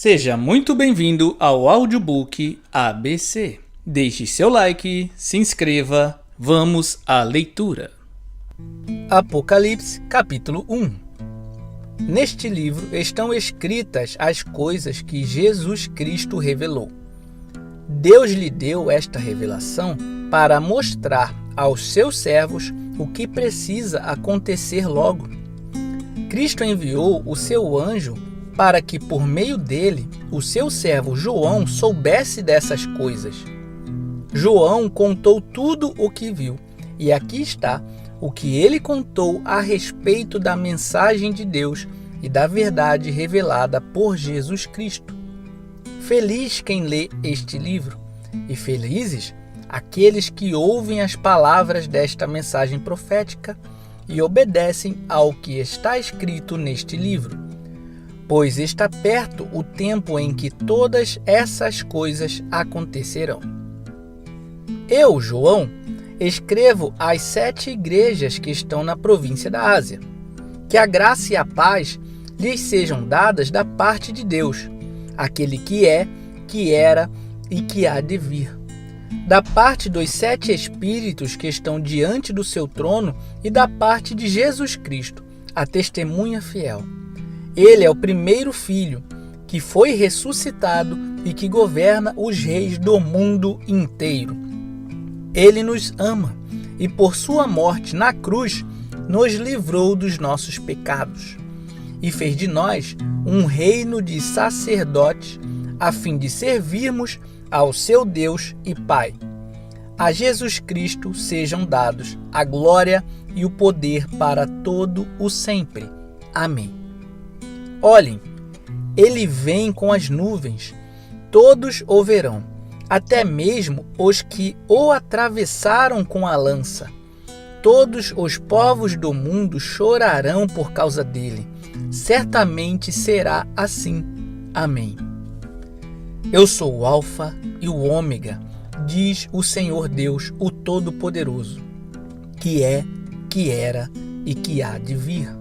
Seja muito bem-vindo ao audiobook ABC. Deixe seu like, se inscreva, vamos à leitura. Apocalipse, capítulo 1. Neste livro estão escritas as coisas que Jesus Cristo revelou. Deus lhe deu esta revelação para mostrar aos seus servos o que precisa acontecer logo. Cristo enviou o seu anjo para que, por meio dele, o seu servo João soubesse dessas coisas. João contou tudo o que viu, e aqui está o que ele contou a respeito da mensagem de Deus e da verdade revelada por Jesus Cristo. Feliz quem lê este livro, e felizes aqueles que ouvem as palavras desta mensagem profética e obedecem ao que está escrito neste livro. Pois está perto o tempo em que todas essas coisas acontecerão. Eu, João, escrevo às 7 igrejas que estão na província da Ásia. Que a graça e a paz lhes sejam dadas da parte de Deus, aquele que é, que era e que há de vir. Da parte dos 7 Espíritos que estão diante do seu trono e da parte de Jesus Cristo, a testemunha fiel. Ele é o primeiro filho, que foi ressuscitado e que governa os reis do mundo inteiro. Ele nos ama e, por sua morte na cruz, nos livrou dos nossos pecados e fez de nós um reino de sacerdotes, a fim de servirmos ao seu Deus e Pai. A Jesus Cristo sejam dados a glória e o poder para todo o sempre. Amém. Olhem, ele vem com as nuvens, todos o verão, até mesmo os que o atravessaram com a lança. Todos os povos do mundo chorarão por causa dele. Certamente será assim. Amém. Eu sou o Alfa e o Ômega, diz o Senhor Deus, o Todo-Poderoso, que é, que era e que há de vir.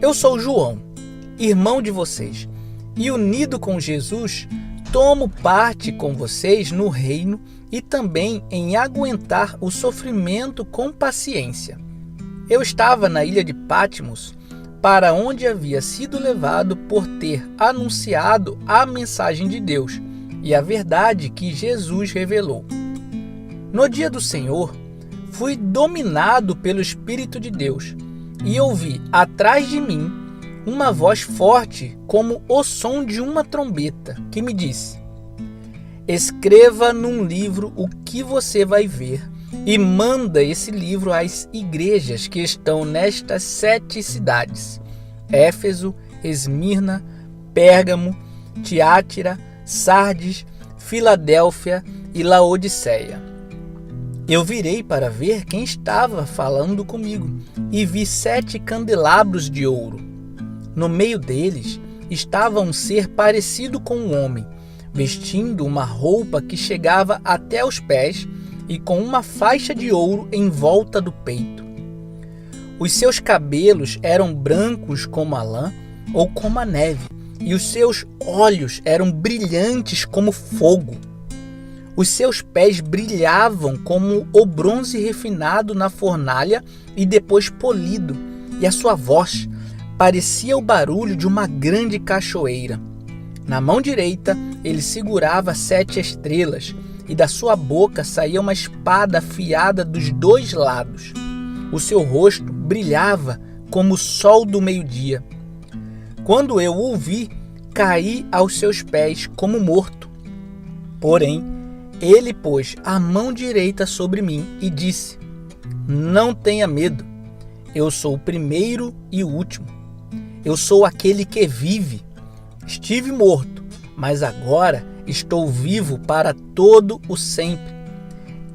Eu sou João, irmão de vocês, e unido com Jesus, tomo parte com vocês no reino e também em aguentar o sofrimento com paciência. Eu estava na ilha de Patmos, para onde havia sido levado por ter anunciado a mensagem de Deus e a verdade que Jesus revelou. No dia do Senhor, fui dominado pelo Espírito de Deus e ouvi atrás de mim uma voz forte como o som de uma trombeta, que me disse: escreva num livro o que você vai ver e manda esse livro às igrejas que estão nestas 7 cidades: Éfeso, Esmirna, Pérgamo, Tiátira, Sardes, Filadélfia e Laodiceia. Eu virei para ver quem estava falando comigo e vi 7 candelabros de ouro. No meio deles estava um ser parecido com um homem, vestindo uma roupa que chegava até os pés e com uma faixa de ouro em volta do peito. Os seus cabelos eram brancos como a lã ou como a neve, e os seus olhos eram brilhantes como fogo. Os seus pés brilhavam como o bronze refinado na fornalha e depois polido, e a sua voz parecia o barulho de uma grande cachoeira. Na mão direita, ele segurava 7 estrelas, e da sua boca saía uma espada afiada dos 2 lados. O seu rosto brilhava como o sol do meio-dia. Quando eu o vi, caí aos seus pés como morto. Porém, ele pôs a mão direita sobre mim e disse: não tenha medo, eu sou o primeiro e o último. Eu sou aquele que vive. Estive morto, mas agora estou vivo para todo o sempre.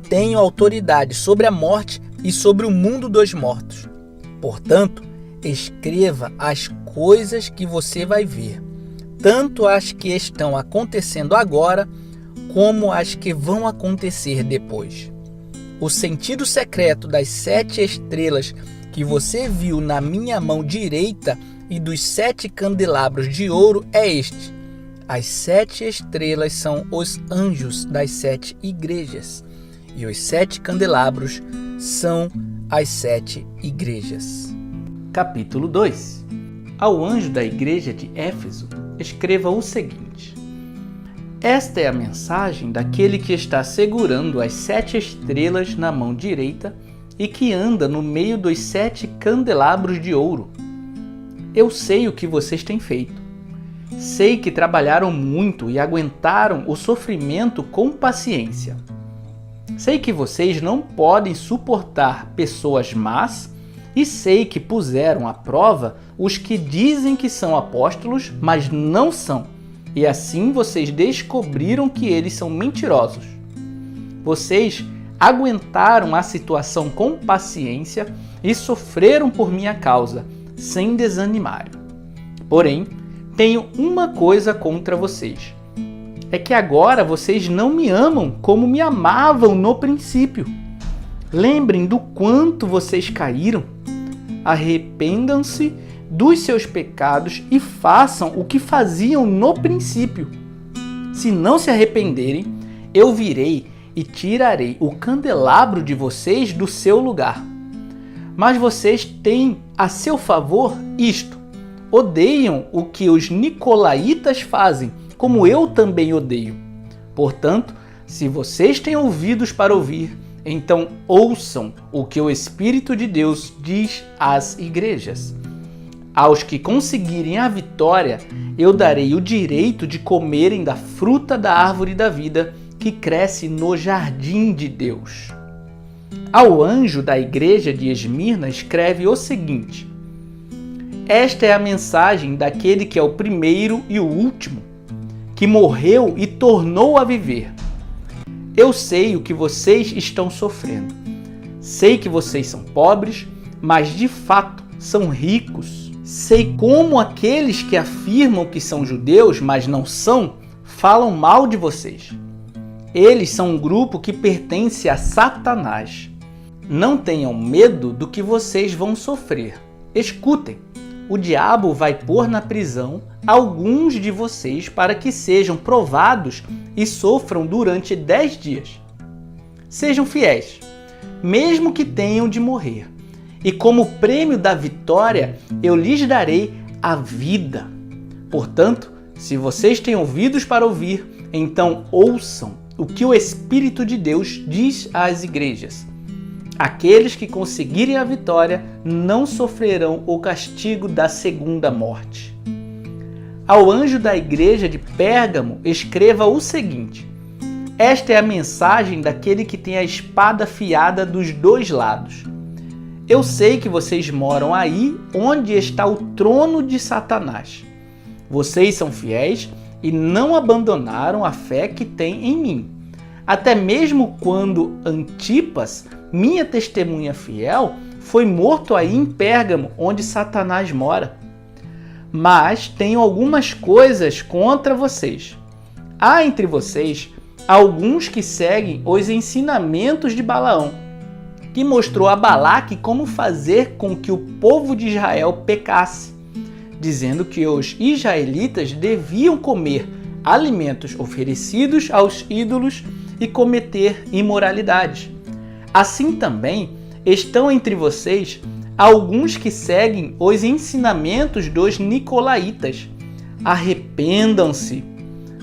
Tenho autoridade sobre a morte e sobre o mundo dos mortos. Portanto, escreva as coisas que você vai ver, tanto as que estão acontecendo agora, como as que vão acontecer depois. O sentido secreto das 7 estrelas que você viu na minha mão direita e dos 7 candelabros de ouro é este: As 7 estrelas são os anjos das 7 igrejas, e os 7 candelabros são as 7 igrejas. Capítulo 2. Ao anjo da igreja de Éfeso, escreva o seguinte: esta é a mensagem daquele que está segurando as 7 estrelas na mão direita e que anda no meio dos 7 candelabros de ouro. Eu sei o que vocês têm feito. Sei que trabalharam muito e aguentaram o sofrimento com paciência. Sei que vocês não podem suportar pessoas más e sei que puseram à prova os que dizem que são apóstolos, mas não são. E assim vocês descobriram que eles são mentirosos. Vocês aguentaram a situação com paciência e sofreram por minha causa, sem desanimar. Porém, tenho uma coisa contra vocês. É que agora vocês não me amam como me amavam no princípio. Lembrem do quanto vocês caíram. Arrependam-se dos seus pecados e façam o que faziam no princípio. Se não se arrependerem, eu virei e tirarei o candelabro de vocês do seu lugar. Mas vocês têm a seu favor isto: odeiam o que os nicolaítas fazem, como eu também odeio. Portanto, se vocês têm ouvidos para ouvir, então ouçam o que o Espírito de Deus diz às igrejas. Aos que conseguirem a vitória, eu darei o direito de comerem da fruta da árvore da vida que cresce no jardim de Deus. Ao anjo da igreja de Esmirna escreve o seguinte: esta é a mensagem daquele que é o primeiro e o último, que morreu e tornou a viver. Eu sei o que vocês estão sofrendo. Sei que vocês são pobres, mas de fato são ricos. Sei como aqueles que afirmam que são judeus, mas não são, falam mal de vocês. Eles são um grupo que pertence a Satanás. Não tenham medo do que vocês vão sofrer. Escutem. O diabo vai pôr na prisão alguns de vocês para que sejam provados e sofram durante 10 dias. Sejam fiéis, mesmo que tenham de morrer. E como prêmio da vitória, eu lhes darei a vida. Portanto, se vocês têm ouvidos para ouvir, então ouçam o que o Espírito de Deus diz às igrejas. Aqueles que conseguirem a vitória não sofrerão o castigo da segunda morte. Ao anjo da igreja de Pérgamo, escreva o seguinte: esta é a mensagem daquele que tem a espada afiada dos 2 lados. Eu sei que vocês moram aí onde está o trono de Satanás. Vocês são fiéis e não abandonaram a fé que têm em mim. Até mesmo quando Antipas, minha testemunha fiel, foi morto aí em Pérgamo, onde Satanás mora. Mas tenho algumas coisas contra vocês. Há entre vocês alguns que seguem os ensinamentos de Balaão, que mostrou a Balaque como fazer com que o povo de Israel pecasse, dizendo que os israelitas deviam comer alimentos oferecidos aos ídolos e cometer imoralidade. Assim também estão entre vocês alguns que seguem os ensinamentos dos nicolaítas. Arrependam-se,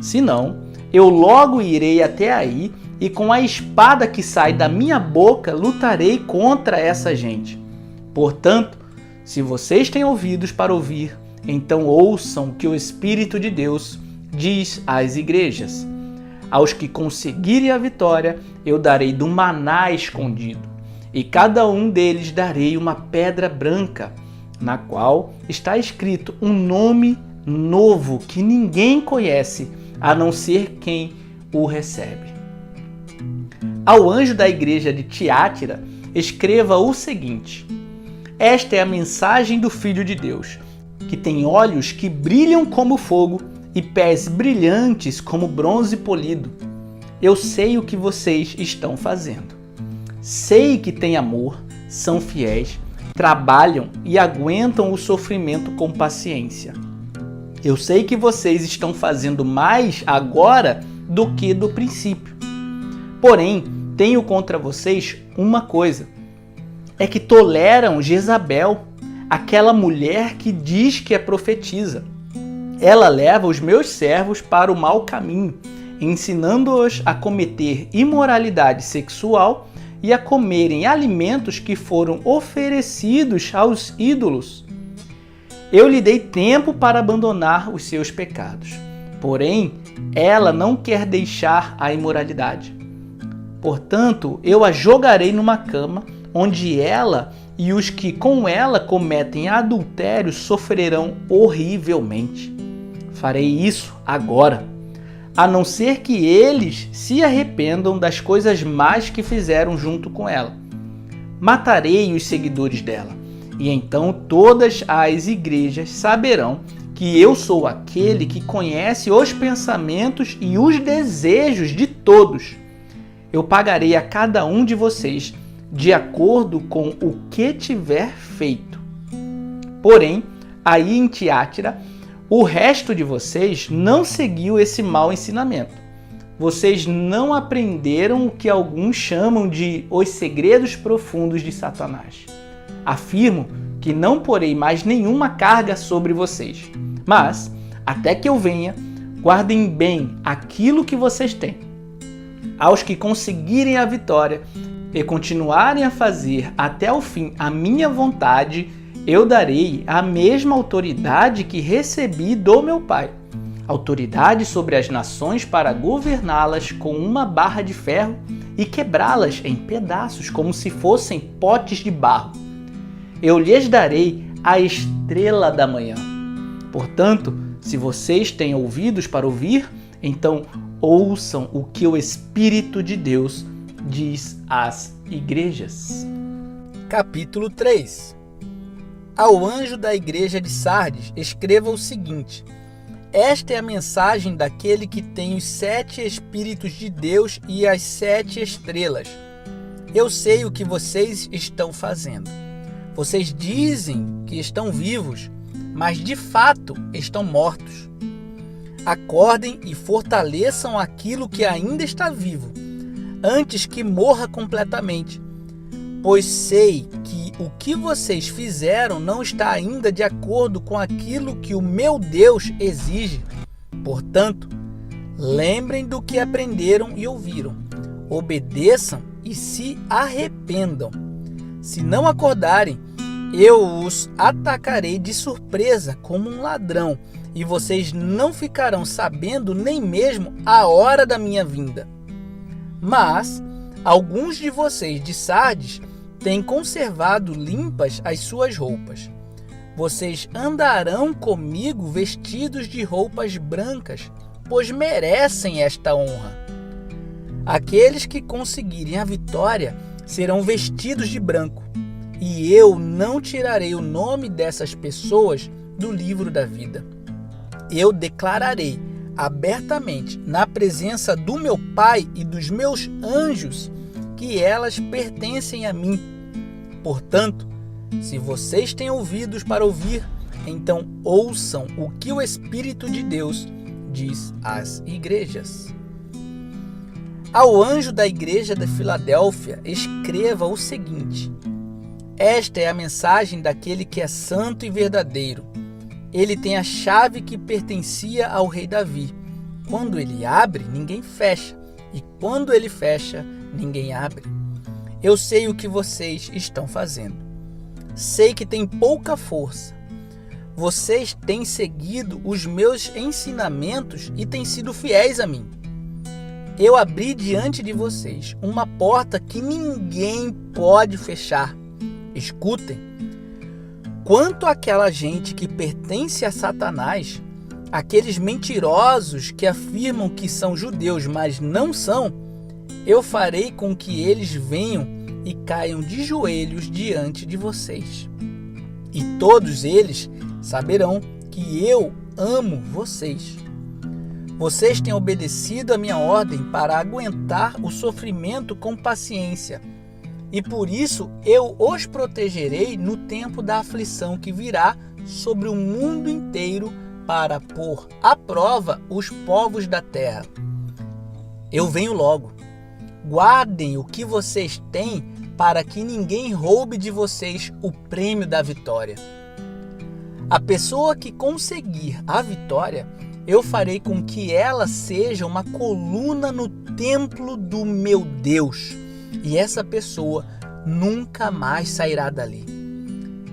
senão eu logo irei até aí e com a espada que sai da minha boca lutarei contra essa gente. Portanto, se vocês têm ouvidos para ouvir, então ouçam o que o Espírito de Deus diz às igrejas. Aos que conseguirem a vitória, eu darei do maná escondido, e cada um deles darei uma pedra branca, na qual está escrito um nome novo que ninguém conhece, a não ser quem o recebe. Ao anjo da igreja de Tiátira, escreva o seguinte: esta é a mensagem do Filho de Deus, que tem olhos que brilham como fogo e pés brilhantes como bronze polido. Eu sei o que vocês estão fazendo. Sei que têm amor, são fiéis, trabalham e aguentam o sofrimento com paciência. Eu sei que vocês estão fazendo mais agora do que do princípio. Porém, tenho contra vocês uma coisa: é que toleram Jezabel, aquela mulher que diz que é profetisa. Ela leva os meus servos para o mau caminho, ensinando-os a cometer imoralidade sexual e a comerem alimentos que foram oferecidos aos ídolos. Eu lhe dei tempo para abandonar os seus pecados, porém, ela não quer deixar a imoralidade. Portanto, eu a jogarei numa cama, onde ela e os que com ela cometem adultério sofrerão horrivelmente. Farei isso agora, a não ser que eles se arrependam das coisas más que fizeram junto com ela. Matarei os seguidores dela, e então todas as igrejas saberão que eu sou aquele que conhece os pensamentos e os desejos de todos. Eu pagarei a cada um de vocês de acordo com o que tiver feito. Porém, aí em Tiatira, o resto de vocês não seguiu esse mau ensinamento. Vocês não aprenderam o que alguns chamam de os segredos profundos de Satanás. Afirmo que não porei mais nenhuma carga sobre vocês. Mas, até que eu venha, guardem bem aquilo que vocês têm. Aos que conseguirem a vitória e continuarem a fazer até o fim a minha vontade, eu darei a mesma autoridade que recebi do meu Pai. Autoridade sobre as nações para governá-las com uma barra de ferro e quebrá-las em pedaços como se fossem potes de barro. Eu lhes darei a estrela da manhã. Portanto, se vocês têm ouvidos para ouvir, então ouçam o que o Espírito de Deus diz às igrejas. Capítulo 3. Ao anjo da igreja de Sardes, escreva o seguinte: esta é a mensagem daquele que tem os 7 Espíritos de Deus e as 7 estrelas. Eu sei o que vocês estão fazendo. Vocês dizem que estão vivos, mas de fato estão mortos. Acordem e fortaleçam aquilo que ainda está vivo, antes que morra completamente. Pois sei que o que vocês fizeram não está ainda de acordo com aquilo que o meu Deus exige. Portanto, lembrem do que aprenderam e ouviram. Obedeçam e se arrependam. Se não acordarem, eu os atacarei de surpresa como um ladrão, e vocês não ficarão sabendo nem mesmo a hora da minha vinda. Mas alguns de vocês de Sardes têm conservado limpas as suas roupas. Vocês andarão comigo vestidos de roupas brancas, pois merecem esta honra. Aqueles que conseguirem a vitória serão vestidos de branco, e eu não tirarei o nome dessas pessoas do livro da vida. Eu declararei abertamente, na presença do meu Pai e dos meus anjos, que elas pertencem a mim. Portanto, se vocês têm ouvidos para ouvir, então ouçam o que o Espírito de Deus diz às igrejas. Ao anjo da igreja de Filadélfia, escreva o seguinte: esta é a mensagem daquele que é santo e verdadeiro. Ele tem a chave que pertencia ao rei Davi. Quando ele abre, ninguém fecha, e quando ele fecha, ninguém abre. Eu sei o que vocês estão fazendo. Sei que tem pouca força. Vocês têm seguido os meus ensinamentos e têm sido fiéis a mim. Eu abri diante de vocês uma porta que ninguém pode fechar. Escutem. Quanto àquela gente que pertence a Satanás, aqueles mentirosos que afirmam que são judeus, mas não são, eu farei com que eles venham e caiam de joelhos diante de vocês. E todos eles saberão que eu amo vocês. Vocês têm obedecido a minha ordem para aguentar o sofrimento com paciência. E por isso eu os protegerei no tempo da aflição que virá sobre o mundo inteiro para pôr à prova os povos da terra. Eu venho logo. Guardem o que vocês têm para que ninguém roube de vocês o prêmio da vitória. A pessoa que conseguir a vitória, eu farei com que ela seja uma coluna no templo do meu Deus, e essa pessoa nunca mais sairá dali.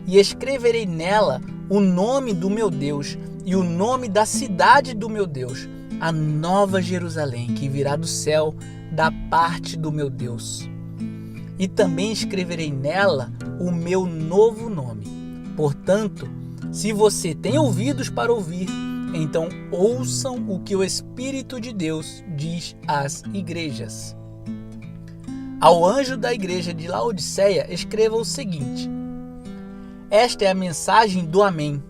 E escreverei nela o nome do meu Deus e o nome da cidade do meu Deus, a nova Jerusalém, que virá do céu da parte do meu Deus. E também escreverei nela o meu novo nome. Portanto, se você tem ouvidos para ouvir, então ouçam o que o Espírito de Deus diz às igrejas. Ao anjo da igreja de Laodiceia, escreva o seguinte: esta é a mensagem do Amém,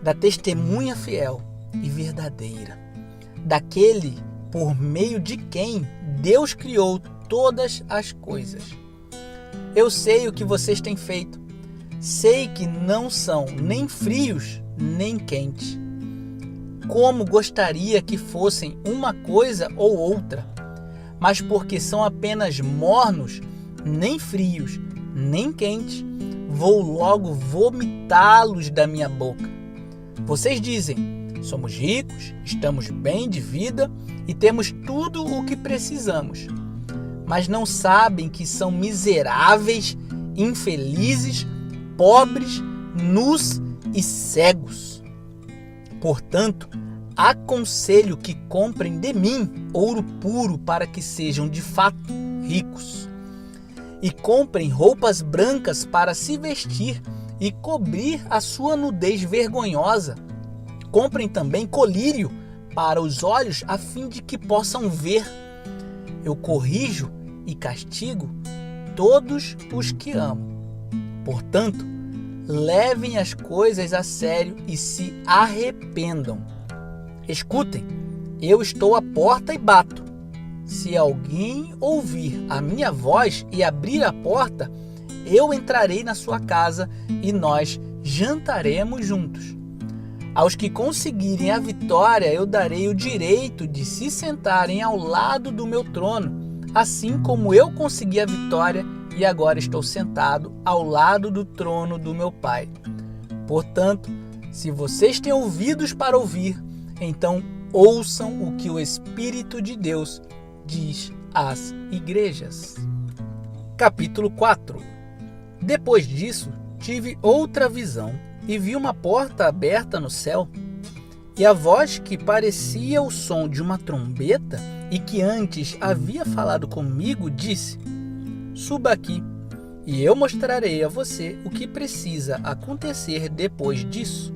da testemunha fiel e verdadeira, daquele por meio de quem Deus criou todas as coisas. Eu sei o que vocês têm feito. Sei que não são nem frios nem quentes. Como gostaria que fossem uma coisa ou outra, mas porque são apenas mornos, nem frios, nem quentes, vou logo vomitá-los da minha boca. Vocês dizem: somos ricos, estamos bem de vida e temos tudo o que precisamos. Mas não sabem que são miseráveis, infelizes, pobres, nus e cegos. Portanto, aconselho que comprem de mim ouro puro para que sejam de fato ricos. E comprem roupas brancas para se vestir e cobrir a sua nudez vergonhosa. Comprem também colírio para os olhos a fim de que possam ver. Eu corrijo e castigo todos os que amo. Portanto, levem as coisas a sério e se arrependam. Escutem, eu estou à porta e bato. Se alguém ouvir a minha voz e abrir a porta, eu entrarei na sua casa e nós jantaremos juntos. Aos que conseguirem a vitória, eu darei o direito de se sentarem ao lado do meu trono, assim como eu consegui a vitória e agora estou sentado ao lado do trono do meu Pai. Portanto, se vocês têm ouvidos para ouvir, então ouçam o que o Espírito de Deus diz às igrejas. Capítulo 4. Depois disso, tive outra visão e vi uma porta aberta no céu, e a voz que parecia o som de uma trombeta e que antes havia falado comigo disse: suba aqui, e eu mostrarei a você o que precisa acontecer depois disso.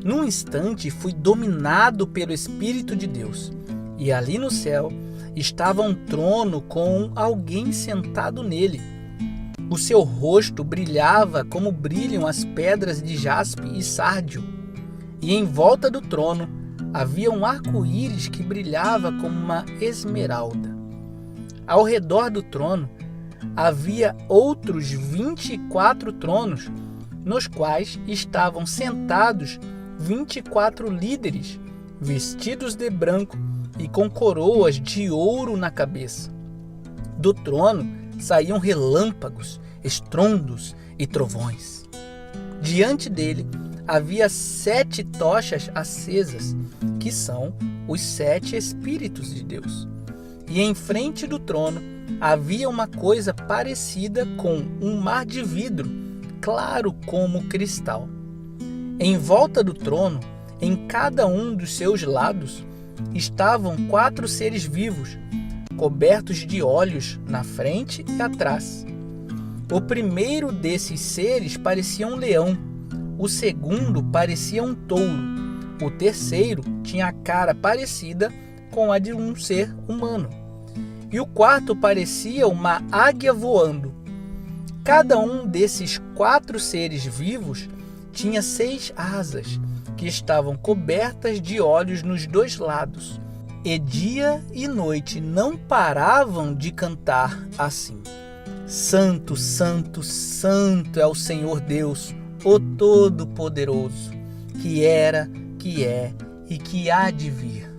Num instante fui dominado pelo Espírito de Deus, e ali no céu estava um trono com alguém sentado nele. O seu rosto brilhava como brilham as pedras de jaspe e sárdio, e em volta do trono havia um arco-íris que brilhava como uma esmeralda. Ao redor do trono havia outros 24 tronos, nos quais estavam sentados 24 líderes, vestidos de branco e com coroas de ouro na cabeça. Do trono saíam relâmpagos, estrondos e trovões. Diante dele havia 7 tochas acesas, que são os 7 Espíritos de Deus. E em frente do trono havia uma coisa parecida com um mar de vidro, claro como cristal. Em volta do trono, em cada um dos seus lados, estavam 4 seres vivos, cobertos de olhos na frente e atrás. O primeiro desses seres parecia um leão, o segundo parecia um touro, o terceiro tinha a cara parecida com a de um ser humano, e o quarto parecia uma águia voando. Cada um desses 4 seres vivos tinha 6 asas, que estavam cobertas de olhos nos 2 lados, e dia e noite não paravam de cantar assim: Santo, Santo, Santo é o Senhor Deus, o Todo-Poderoso, que era, que é e que há de vir.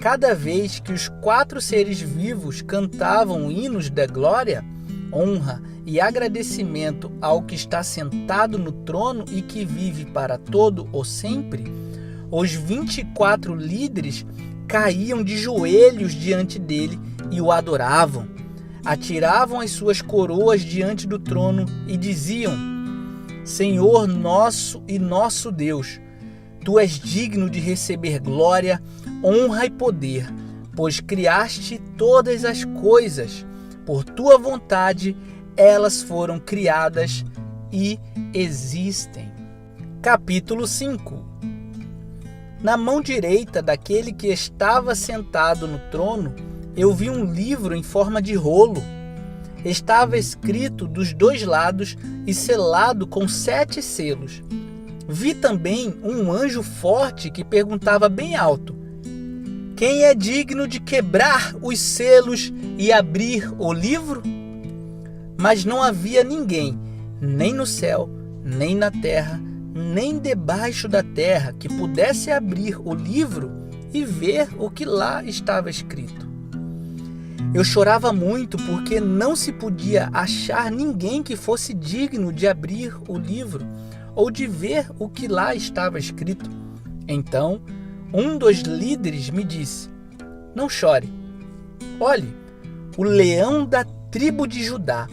Cada vez que os 4 seres vivos cantavam hinos de glória, honra e agradecimento ao que está sentado no trono e que vive para todo o sempre, os 24 líderes caíam de joelhos diante dele e o adoravam. Atiravam as suas coroas diante do trono e diziam: Senhor nosso e nosso Deus, Tu és digno de receber glória, honra e poder, pois criaste todas as coisas. Por Tua vontade, elas foram criadas e existem. Capítulo 5. Na mão direita daquele que estava sentado no trono, eu vi um livro em forma de rolo. Estava escrito dos 2 lados e selado com 7 selos. Vi também um anjo forte que perguntava bem alto: Quem é digno de quebrar os selos e abrir o livro? Mas não havia ninguém, nem no céu, nem na terra, nem debaixo da terra, que pudesse abrir o livro e ver o que lá estava escrito. Eu chorava muito porque não se podia achar ninguém que fosse digno de abrir o livro ou de ver o que lá estava escrito. Então, um dos líderes me disse: Não chore. Olhe, o leão da tribo de Judá,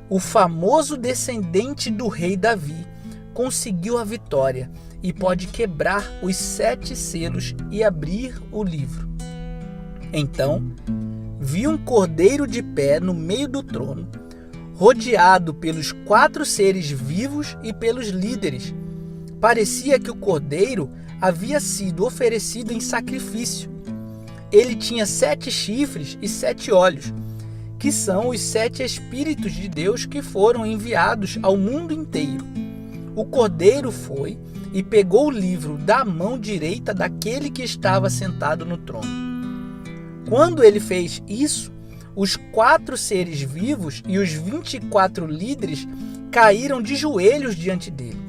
o famoso descendente do rei Davi, conseguiu a vitória e pode quebrar os 7 selos e abrir o livro. Então, vi um cordeiro de pé no meio do trono, rodeado pelos 4 seres vivos e pelos líderes. Parecia que o cordeiro havia sido oferecido em sacrifício. Ele tinha 7 chifres e 7 olhos, que são os 7 Espíritos de Deus que foram enviados ao mundo inteiro. O cordeiro foi e pegou o livro da mão direita daquele que estava sentado no trono. Quando ele fez isso, os 4 seres vivos e os 24 líderes caíram de joelhos diante dele.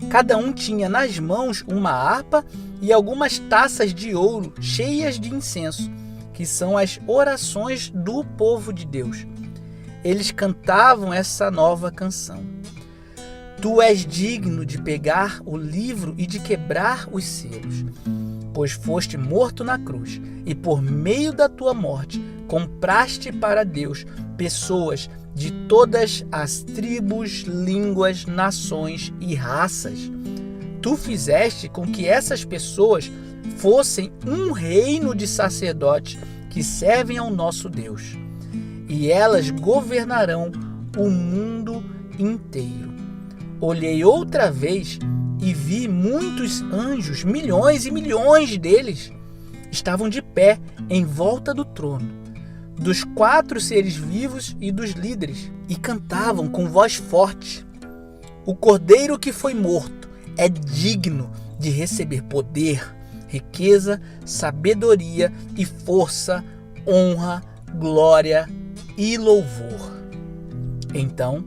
Cada um tinha nas mãos uma harpa e algumas taças de ouro cheias de incenso, que são as orações do povo de Deus. Eles cantavam essa nova canção: Tu és digno de pegar o livro e de quebrar os selos, pois foste morto na cruz, e por meio da tua morte compraste para Deus pessoas de todas as tribos, línguas, nações e raças. Tu fizeste com que essas pessoas fossem um reino de sacerdotes que servem ao nosso Deus, e elas governarão o mundo inteiro. Olhei outra vez e vi muitos anjos, milhões e milhões deles, estavam de pé em volta do trono, dos 4 seres vivos e dos líderes, e cantavam com voz forte: O cordeiro que foi morto é digno de receber poder, riqueza, sabedoria e força, honra, glória e louvor. Então,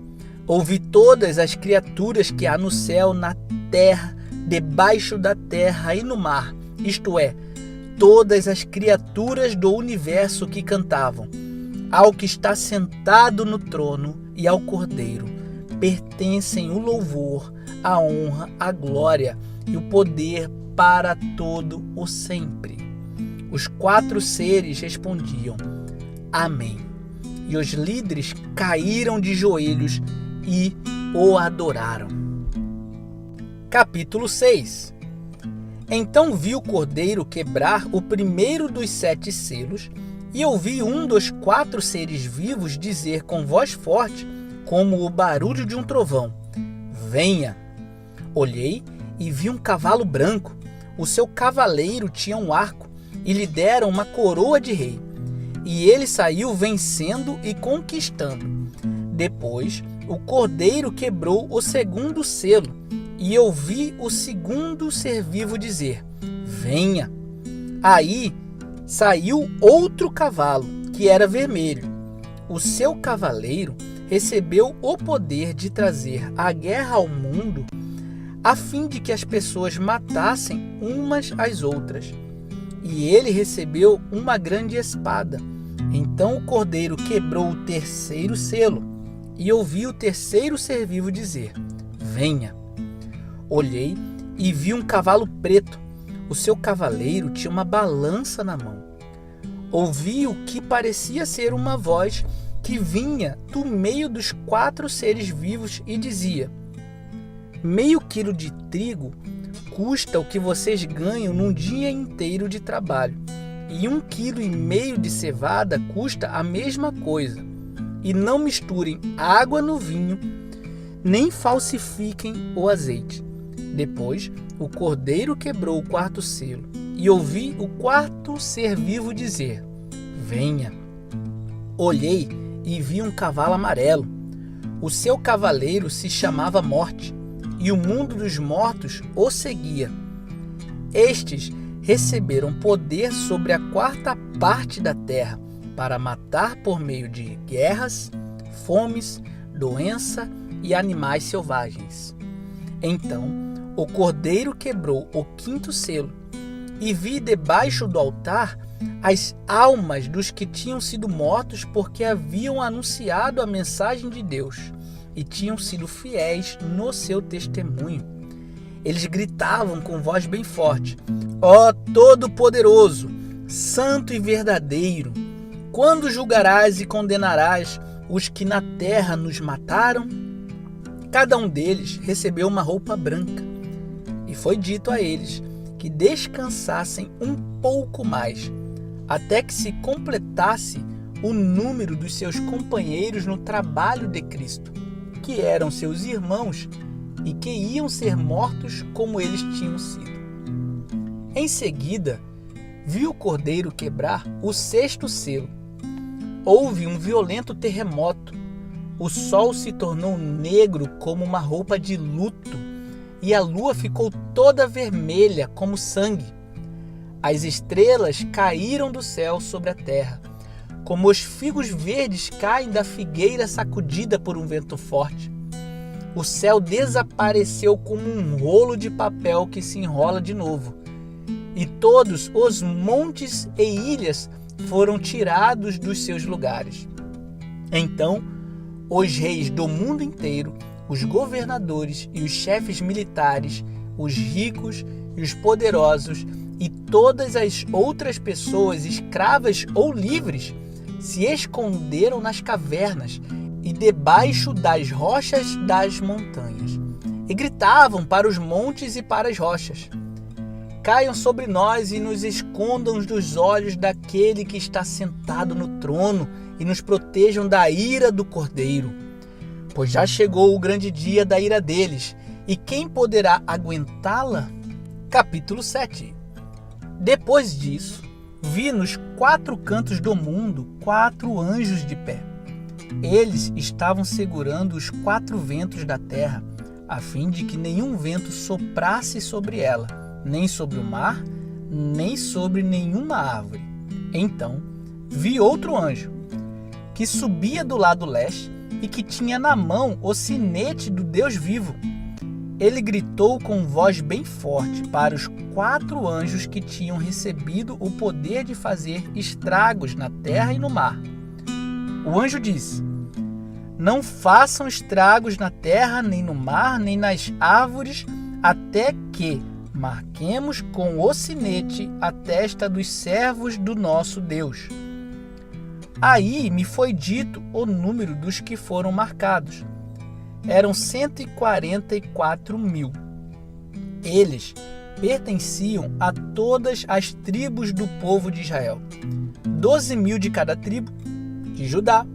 ouvi todas as criaturas que há no céu, na terra, debaixo da terra e no mar, isto é, todas as criaturas do universo que cantavam: Ao que está sentado no trono e ao Cordeiro pertencem o louvor, a honra, a glória e o poder para todo o sempre. Os 4 seres respondiam: Amém. E os líderes caíram de joelhos e o adoraram. Capítulo 6. Então vi o cordeiro quebrar o primeiro dos 7 selos, e ouvi um dos 4 seres vivos dizer com voz forte, como o barulho de um trovão: Venha! Olhei e vi um cavalo branco. O seu cavaleiro tinha um arco, e lhe deram uma coroa de rei. E ele saiu vencendo e conquistando. Depois, o cordeiro quebrou o 2º selo, e eu vi o 2º ser vivo dizer: Venha! Aí saiu outro cavalo, que era vermelho. O seu cavaleiro recebeu o poder de trazer a guerra ao mundo a fim de que as pessoas matassem umas às outras. E ele recebeu uma grande espada. Então o cordeiro quebrou o terceiro selo, e ouvi o terceiro ser vivo dizer: venha. Olhei e vi um cavalo preto. O seu cavaleiro tinha uma balança na mão. Ouvi o que parecia ser uma voz que vinha do meio dos 4 seres vivos e dizia: meio quilo de trigo custa o que vocês ganham num dia inteiro de trabalho, e 1,5 quilo de cevada custa a mesma coisa. E não misturem água no vinho, nem falsifiquem o azeite. Depois, o cordeiro quebrou o 4º selo, e ouvi o 4º ser vivo dizer: venha. Olhei e vi um cavalo amarelo. O seu cavaleiro se chamava Morte, e o mundo dos mortos o seguia. Estes receberam poder sobre a 4ª parte da terra, para matar por meio de guerras, fomes, doença e animais selvagens. Então o cordeiro quebrou o 5º selo, e vi debaixo do altar as almas dos que tinham sido mortos porque haviam anunciado a mensagem de Deus e tinham sido fiéis no seu testemunho. Eles gritavam com voz bem forte: ó Todo-Poderoso, Santo e verdadeiro, quando julgarás e condenarás os que na terra nos mataram? Cada um deles recebeu uma roupa branca, e foi dito a eles que descansassem um pouco mais, até que se completasse o número dos seus companheiros no trabalho de Cristo, que eram seus irmãos e que iam ser mortos como eles tinham sido. Em seguida, vi o cordeiro quebrar o 6º selo. Houve um violento terremoto. O sol se tornou negro como uma roupa de luto, e a lua ficou toda vermelha como sangue. As estrelas caíram do céu sobre a terra, como os figos verdes caem da figueira sacudida por um vento forte. O céu desapareceu como um rolo de papel que se enrola de novo, e todos os montes e ilhas foram tirados dos seus lugares. Então, os reis do mundo inteiro, os governadores e os chefes militares, os ricos e os poderosos e todas as outras pessoas, escravas ou livres, se esconderam nas cavernas e debaixo das rochas das montanhas, e gritavam para os montes e para as rochas: caiam sobre nós e nos escondam dos olhos daquele que está sentado no trono e nos protejam da ira do Cordeiro. Pois já chegou o grande dia da ira deles, e quem poderá aguentá-la? Capítulo 7. Depois disso, vi nos 4 cantos do mundo 4 anjos de pé. Eles estavam segurando os 4 ventos da terra, a fim de que nenhum vento soprasse sobre ela, nem sobre o mar, nem sobre nenhuma árvore. Então vi outro anjo, que subia do lado leste e que tinha na mão o sinete do Deus vivo. Ele gritou com voz bem forte para os 4 anjos que tinham recebido o poder de fazer estragos na terra e no mar. O anjo disse: não façam estragos na terra, nem no mar, nem nas árvores, até que marquemos com o sinete a testa dos servos do nosso Deus. Aí me foi dito o número dos que foram marcados. Eram 144.000. Eles pertenciam a todas as tribos do povo de Israel. 12.000 de cada tribo, de Judá,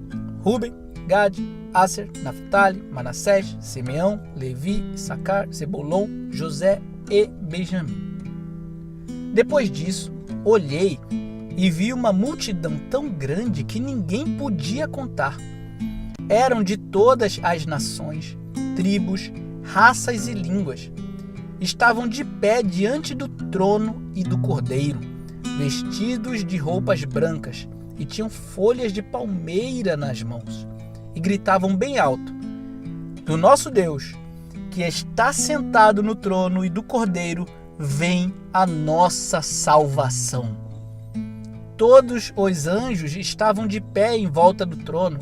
Ruben, Gade, Aser, Naftali, Manassés, Simeão, Levi, Issacar, Zebulon, José e Benjamim. Depois disso, olhei e vi uma multidão tão grande que ninguém podia contar. Eram de todas as nações, tribos, raças e línguas. Estavam de pé diante do trono e do Cordeiro, vestidos de roupas brancas, e tinham folhas de palmeira nas mãos, e gritavam bem alto: do nosso Deus, que está sentado no trono e do Cordeiro vem a nossa salvação. Todos os anjos estavam de pé em volta do trono,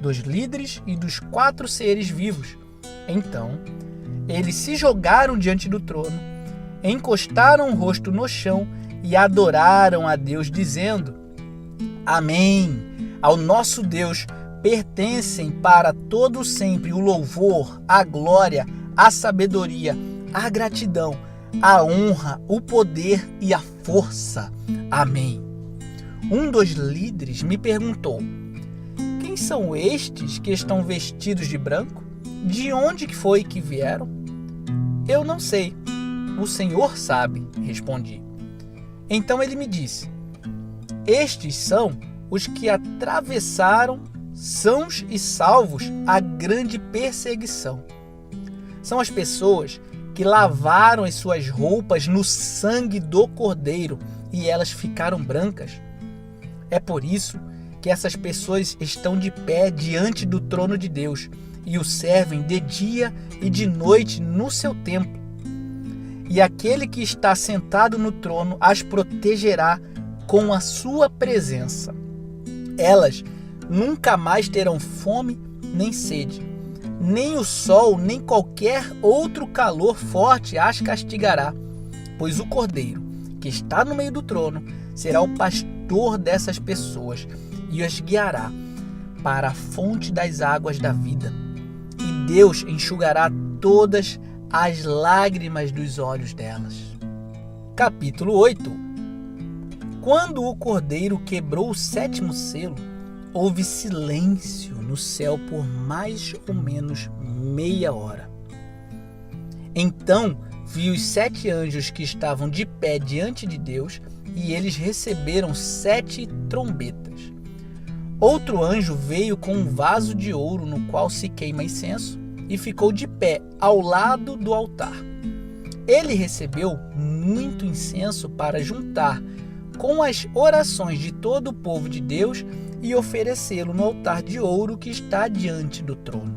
dos líderes e dos 4 seres vivos. Então, eles se jogaram diante do trono, encostaram o rosto no chão e adoraram a Deus, dizendo: Amém! Ao nosso Deus pertencem para todo sempre o louvor, a glória, a sabedoria, a gratidão, a honra, o poder e a força. Amém. Um dos líderes me perguntou: quem são estes que estão vestidos de branco? De onde foi que vieram? Eu não sei. O Senhor sabe, respondi. Então ele me disse: estes são os que atravessaram, sãos e salvos, a grande perseguição. São as pessoas que lavaram as suas roupas no sangue do Cordeiro e elas ficaram brancas. É por isso que essas pessoas estão de pé diante do trono de Deus e o servem de dia e de noite no seu templo. E aquele que está sentado no trono as protegerá com a sua presença. Elas nunca mais terão fome nem sede. Nem o sol, nem qualquer outro calor forte as castigará, pois o Cordeiro, que está no meio do trono, será o pastor dessas pessoas e as guiará para a fonte das águas da vida. E Deus enxugará todas as lágrimas dos olhos delas. Capítulo 8. Quando o Cordeiro quebrou o 7º selo, houve silêncio no céu por mais ou menos meia hora. Então vi os 7 anjos que estavam de pé diante de Deus, e eles receberam 7 trombetas. Outro anjo veio com um vaso de ouro no qual se queima incenso e ficou de pé ao lado do altar. Ele recebeu muito incenso para juntar com as orações de todo o povo de Deus e oferecê-lo no altar de ouro que está diante do trono.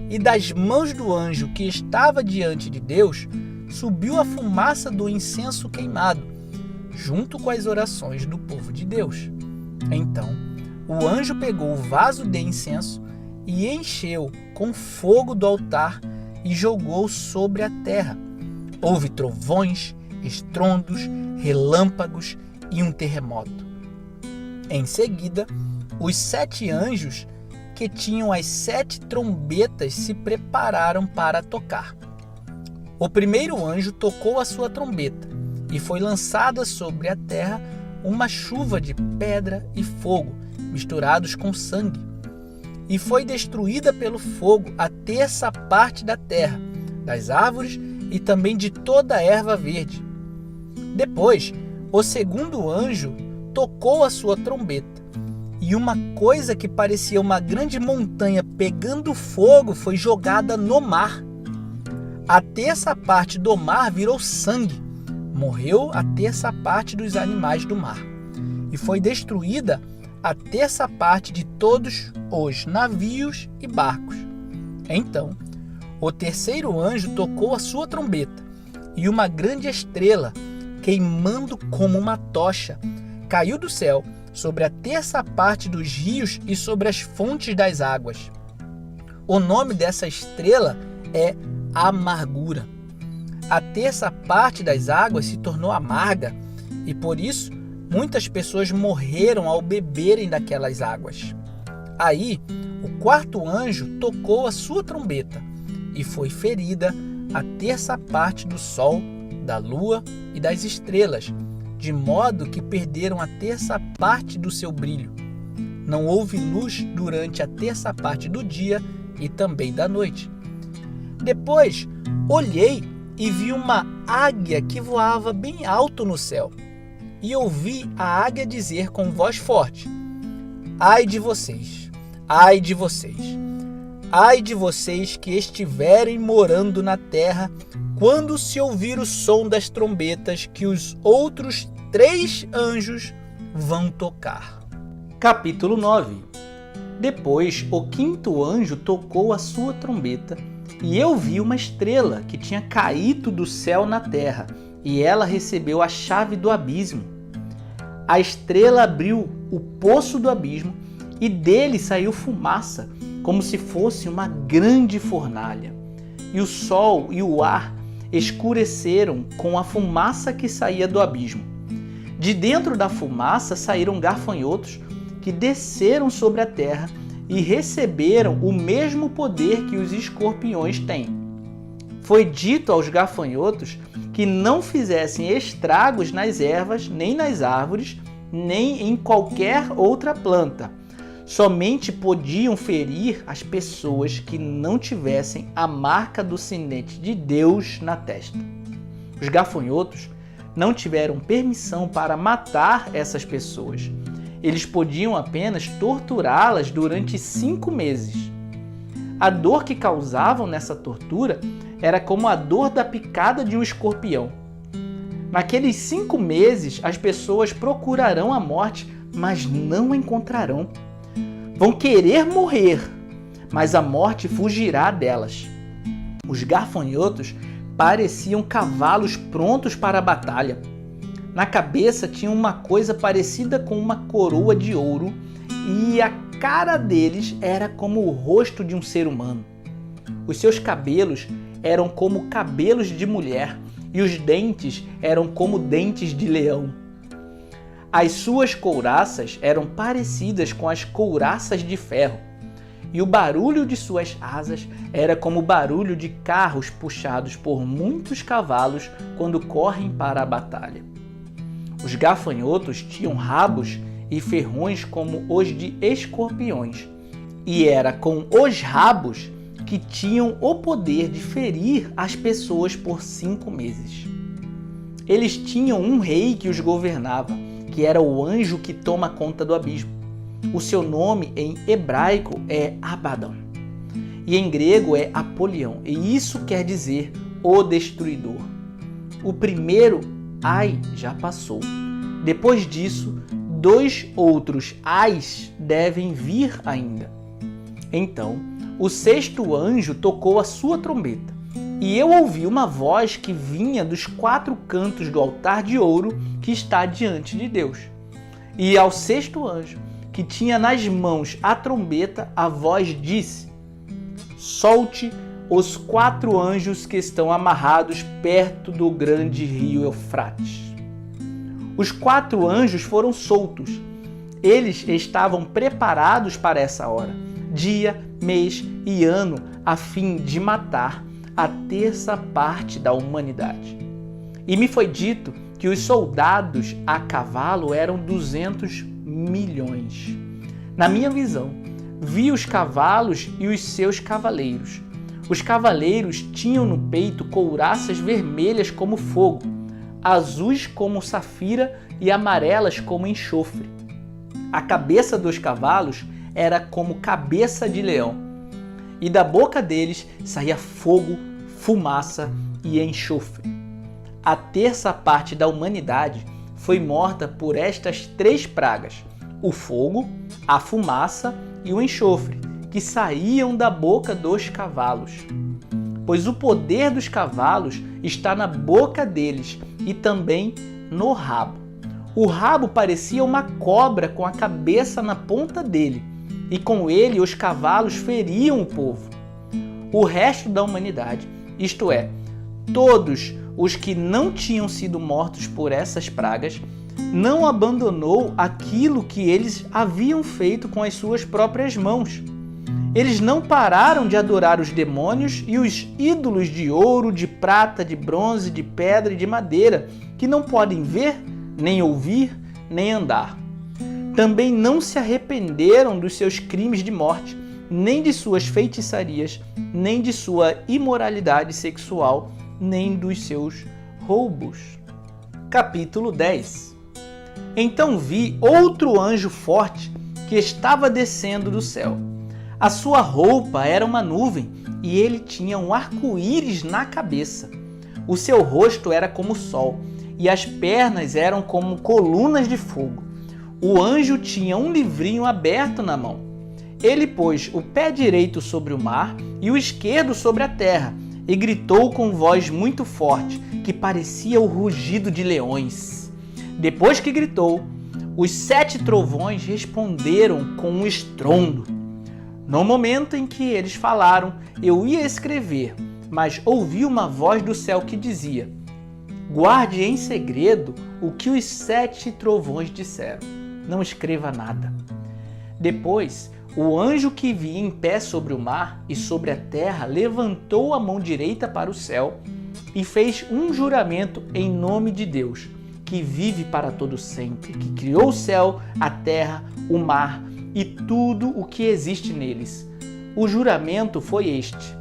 E das mãos do anjo que estava diante de Deus subiu a fumaça do incenso queimado, junto com as orações do povo de Deus. Então o anjo pegou o vaso de incenso e encheu com fogo do altar e jogou sobre a terra. Houve trovões, estrondos, relâmpagos e um terremoto. Em seguida, os 7 anjos que tinham as 7 trombetas se prepararam para tocar. O primeiro anjo tocou a sua trombeta e foi lançada sobre a terra uma chuva de pedra e fogo misturados com sangue. E foi destruída pelo fogo a 1/3 parte da terra, das árvores e também de toda a erva verde. Depois, o segundo anjo tocou a sua trombeta, e uma coisa que parecia uma grande montanha pegando fogo foi jogada no mar. A 1/3 parte do mar virou sangue. Morreu a 1/3 parte dos animais do mar. E foi destruída a 1/3 parte de todos os navios e barcos. Então, o terceiro anjo tocou a sua trombeta, e uma grande estrela, queimando como uma tocha, caiu do céu sobre a 1/3 parte dos rios e sobre as fontes das águas. O nome dessa estrela é Amargura. A 1/3 parte das águas se tornou amarga, e por isso muitas pessoas morreram ao beberem daquelas águas. Aí, o quarto anjo tocou a sua trombeta, e foi ferida a 1/3 parte do sol, da lua e das estrelas, de modo que perderam a 1/3 parte do seu brilho. Não houve luz durante a 1/3 parte do dia e também da noite. Depois, olhei e vi uma águia que voava bem alto no céu. E ouvi a águia dizer com voz forte: Ai de vocês, ai de vocês, ai de vocês que estiverem morando na terra, quando se ouvir o som das trombetas que os outros 3 anjos vão tocar. Capítulo 9. Depois o 5º anjo tocou a sua trombeta, E eu vi uma estrela que tinha caído do céu na terra, e ela recebeu a chave do abismo. A estrela abriu o poço do abismo, e dele saiu fumaça, como se fosse uma grande fornalha. E o sol e o ar escureceram com a fumaça que saía do abismo. De dentro da fumaça saíram gafanhotos que desceram sobre a terra e receberam o mesmo poder que os escorpiões têm. Foi dito aos gafanhotos que não fizessem estragos nas ervas, nem nas árvores, nem em qualquer outra planta. Somente podiam ferir as pessoas que não tivessem a marca do sinete de Deus na testa. Os gafanhotos não tiveram permissão para matar essas pessoas. Eles podiam apenas torturá-las durante 5 meses. A dor que causavam nessa tortura era como a dor da picada de um escorpião. Naqueles 5 meses, as pessoas procurarão a morte, mas não a encontrarão. Vão querer morrer, mas a morte fugirá delas. Os gafanhotos pareciam cavalos prontos para a batalha. Na cabeça tinham uma coisa parecida com uma coroa de ouro e a cara deles era como o rosto de um ser humano. Os seus cabelos eram como cabelos de mulher e os dentes eram como dentes de leão. As suas couraças eram parecidas com as couraças de ferro e o barulho de suas asas era como o barulho de carros puxados por muitos cavalos quando correm para a batalha. Os gafanhotos tinham rabos e ferrões como os de escorpiões, e era com os rabos que tinham o poder de ferir as pessoas por 5 meses. Eles tinham um rei que os governava, que era o anjo que toma conta do abismo. O seu nome em hebraico é Abaddon, e em grego é Apolião, e isso quer dizer o destruidor. O primeiro ai já passou. Depois disso, 2 outros ais devem vir ainda. Então, o 6º anjo tocou a sua trombeta, e eu ouvi uma voz que vinha dos 4 cantos do altar de ouro que está diante de Deus. E ao 6º anjo, que tinha nas mãos a trombeta, a voz disse: solte os 4 anjos que estão amarrados perto do grande rio Eufrates. Os 4 anjos foram soltos. Eles estavam preparados para essa hora, dia, mês e ano, a fim de matar a 1/3 parte da humanidade. E me foi dito que os soldados a cavalo eram 200 milhões. Na minha visão, vi os cavalos e os seus cavaleiros. Os cavaleiros tinham no peito couraças vermelhas como fogo, azuis como safira e amarelas como enxofre. A cabeça dos cavalos era como cabeça de leão, e da boca deles saía fogo, fumaça e enxofre. A 1/3 parte da humanidade foi morta por estas 3 pragas: o fogo, a fumaça e o enxofre, que saíam da boca dos cavalos. Pois o poder dos cavalos está na boca deles e também no rabo. O rabo parecia uma cobra com a cabeça na ponta dele, e com ele os cavalos feriam o povo. O resto da humanidade, isto é, todos os que não tinham sido mortos por essas pragas, não abandonou aquilo que eles haviam feito com as suas próprias mãos. Eles não pararam de adorar os demônios e os ídolos de ouro, de prata, de bronze, de pedra e de madeira, que não podem ver, nem ouvir, nem andar. Também não se arrependeram dos seus crimes de morte, nem de suas feitiçarias, nem de sua imoralidade sexual, nem dos seus roubos. Capítulo 10. Então vi outro anjo forte que estava descendo do céu. A sua roupa era uma nuvem e ele tinha um arco-íris na cabeça. O seu rosto era como o sol e as pernas eram como colunas de fogo. O anjo tinha um livrinho aberto na mão. Ele pôs o pé direito sobre o mar e o esquerdo sobre a terra, e gritou com voz muito forte, que parecia o rugido de leões. Depois que gritou, os 7 trovões responderam com um estrondo. No momento em que eles falaram, eu ia escrever, mas ouvi uma voz do céu que dizia: guarde em segredo o que os 7 trovões disseram. Não escreva nada. Depois, o anjo que vi em pé sobre o mar e sobre a terra levantou a mão direita para o céu e fez um juramento em nome de Deus, que vive para todo sempre, que criou o céu, a terra, o mar e tudo o que existe neles. O juramento foi este: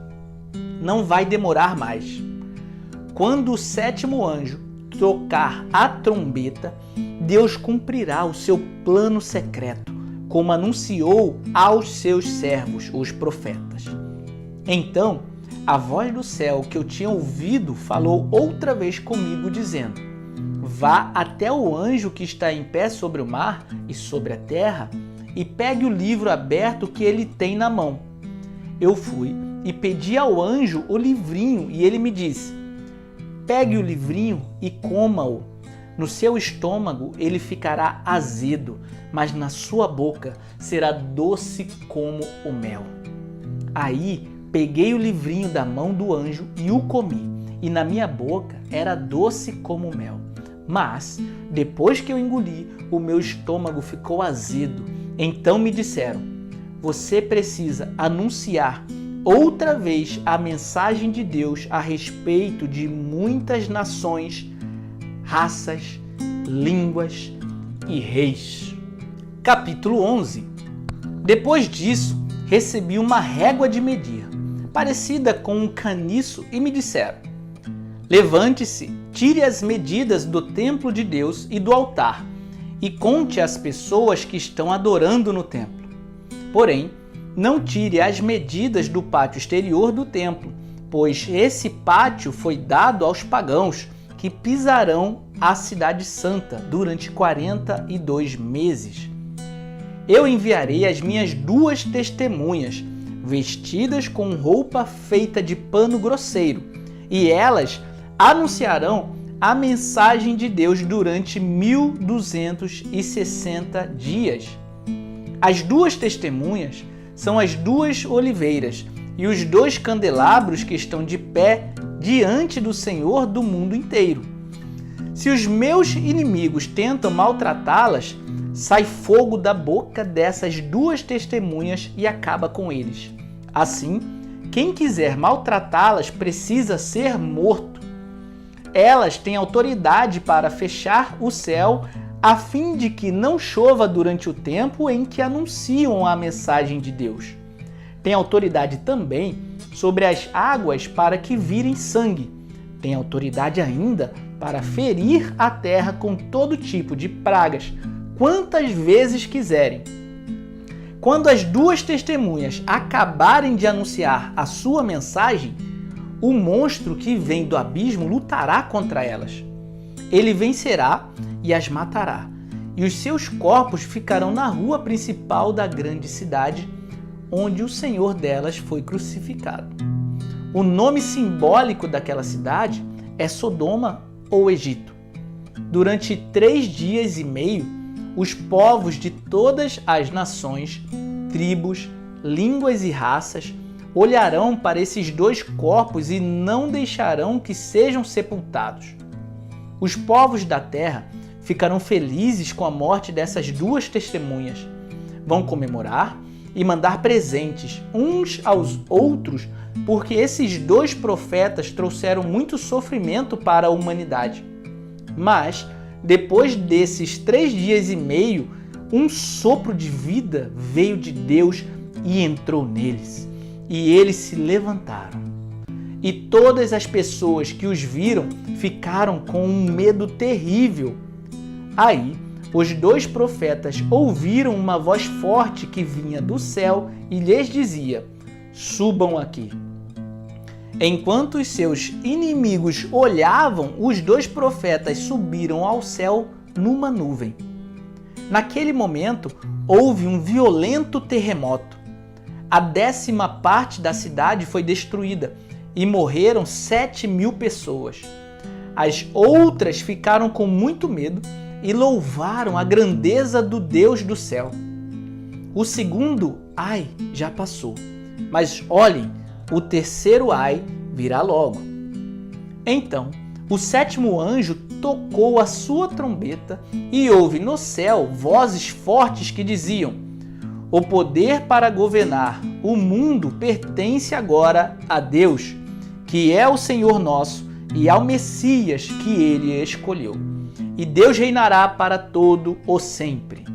não vai demorar mais. Quando o 7º anjo tocar a trombeta, Deus cumprirá o seu plano secreto, como anunciou aos seus servos, os profetas. Então, a voz do céu que eu tinha ouvido falou outra vez comigo, dizendo: vá até o anjo que está em pé sobre o mar e sobre a terra e pegue o livro aberto que ele tem na mão. Eu fui e pedi ao anjo o livrinho e ele me disse: pegue o livrinho e coma-o. No seu estômago ele ficará azedo, mas na sua boca será doce como o mel. Aí peguei o livrinho da mão do anjo e o comi, e na minha boca era doce como o mel. Mas, depois que eu engoli, o meu estômago ficou azedo. Então me disseram: você precisa anunciar outra vez a mensagem de Deus a respeito de muitas nações, raças, línguas e reis. Capítulo 11. Depois disso, recebi uma régua de medir, parecida com um caniço, e me disseram: levante-se, tire as medidas do templo de Deus e do altar, e conte as pessoas que estão adorando no templo. Porém, não tire as medidas do pátio exterior do templo, pois esse pátio foi dado aos pagãos, que pisarão a cidade santa durante 42 meses. Eu enviarei as minhas 2 testemunhas, vestidas com roupa feita de pano grosseiro, e elas anunciarão a mensagem de Deus durante 1260 dias. As 2 testemunhas são as 2 oliveiras e os 2 candelabros que estão de pé diante do Senhor do mundo inteiro. Se os meus inimigos tentam maltratá-las, sai fogo da boca dessas 2 testemunhas e acaba com eles. Assim, quem quiser maltratá-las precisa ser morto. Elas têm autoridade para fechar o céu a fim de que não chova durante o tempo em que anunciam a mensagem de Deus. Tem autoridade também sobre as águas para que virem sangue. Tem autoridade ainda para ferir a terra com todo tipo de pragas, quantas vezes quiserem. Quando as 2 testemunhas acabarem de anunciar a sua mensagem, o monstro que vem do abismo lutará contra elas. Ele vencerá e as matará, e os seus corpos ficarão na rua principal da grande cidade, onde o Senhor delas foi crucificado. O nome simbólico daquela cidade é Sodoma ou Egito. Durante 3 dias e meio, os povos de todas as nações, tribos, línguas e raças olharão para esses 2 corpos e não deixarão que sejam sepultados. Os povos da terra ficarão felizes com a morte dessas 2 testemunhas. Vão comemorar e mandar presentes uns aos outros, porque esses 2 profetas trouxeram muito sofrimento para a humanidade. Mas, depois desses 3 dias e meio, um sopro de vida veio de Deus e entrou neles, e eles se levantaram. E todas as pessoas que os viram ficaram com um medo terrível. Aí, os 2 profetas ouviram uma voz forte que vinha do céu e lhes dizia: subam aqui. Enquanto os seus inimigos olhavam, os 2 profetas subiram ao céu numa nuvem. Naquele momento, houve um violento terremoto. a 10ª parte da cidade foi destruída e morreram 7.000 pessoas. As outras ficaram com muito medo e louvaram a grandeza do Deus do céu. O segundo ai já passou, mas olhem, o terceiro ai virá logo. Então, o 7º anjo tocou a sua trombeta e houve no céu vozes fortes que diziam: o poder para governar o mundo pertence agora a Deus, que é o Senhor nosso, e ao Messias que ele escolheu. E Deus reinará para todo o sempre.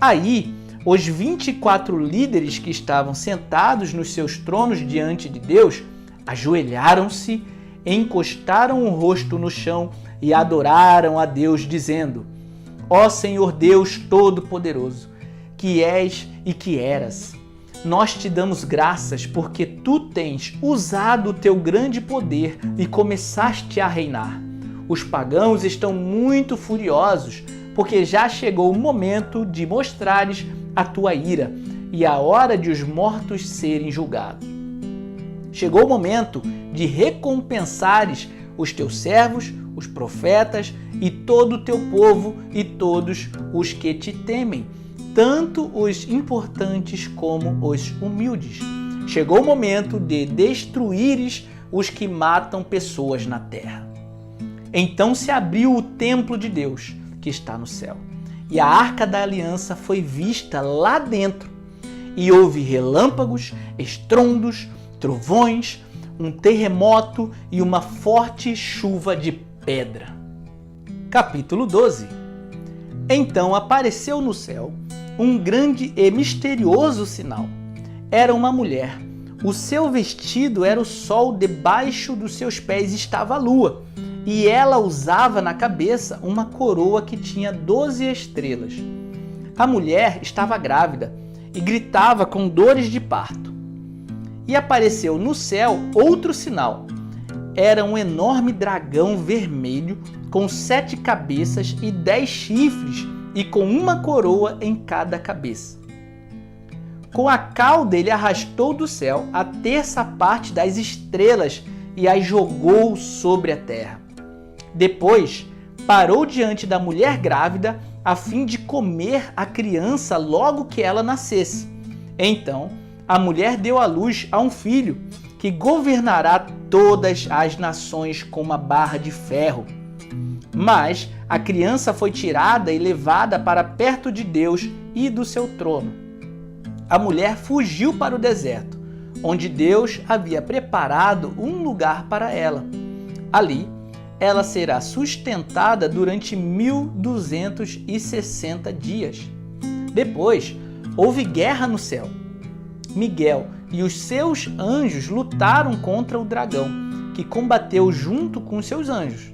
Aí, os 24 líderes que estavam sentados nos seus tronos diante de Deus, ajoelharam-se, encostaram o rosto no chão e adoraram a Deus, dizendo: ó Senhor Deus Todo-Poderoso, que és e que eras, nós te damos graças porque tu tens usado o teu grande poder e começaste a reinar. Os pagãos estão muito furiosos porque já chegou o momento de mostrares a tua ira e a hora de os mortos serem julgados. Chegou o momento de recompensares os teus servos, os profetas e todo o teu povo e todos os que te temem, tanto os importantes como os humildes. Chegou o momento de destruíres os que matam pessoas na terra. Então se abriu o templo de Deus, que está no céu, e a arca da aliança foi vista lá dentro, e houve relâmpagos, estrondos, trovões, um terremoto e uma forte chuva de pedra. Capítulo 12. Então apareceu no céu um grande e misterioso sinal. Era uma mulher. O seu vestido era o sol, debaixo dos seus pés estava a lua, e ela usava na cabeça uma coroa que tinha 12 estrelas. A mulher estava grávida e gritava com dores de parto. E apareceu no céu outro sinal. Era um enorme dragão vermelho com 7 cabeças e 10 chifres e com uma coroa em cada cabeça. Com a cauda ele arrastou do céu a 1/3 parte das estrelas e as jogou sobre a terra. Depois parou diante da mulher grávida a fim de comer a criança logo que ela nascesse. Então a mulher deu à luz a um filho que governará todas as nações com uma barra de ferro. Mas a criança foi tirada e levada para perto de Deus e do seu trono. A mulher fugiu para o deserto, onde Deus havia preparado um lugar para ela. Ali, ela será sustentada durante 1260 dias. Depois, houve guerra no céu. Miguel e os seus anjos lutaram contra o dragão, que combateu junto com seus anjos.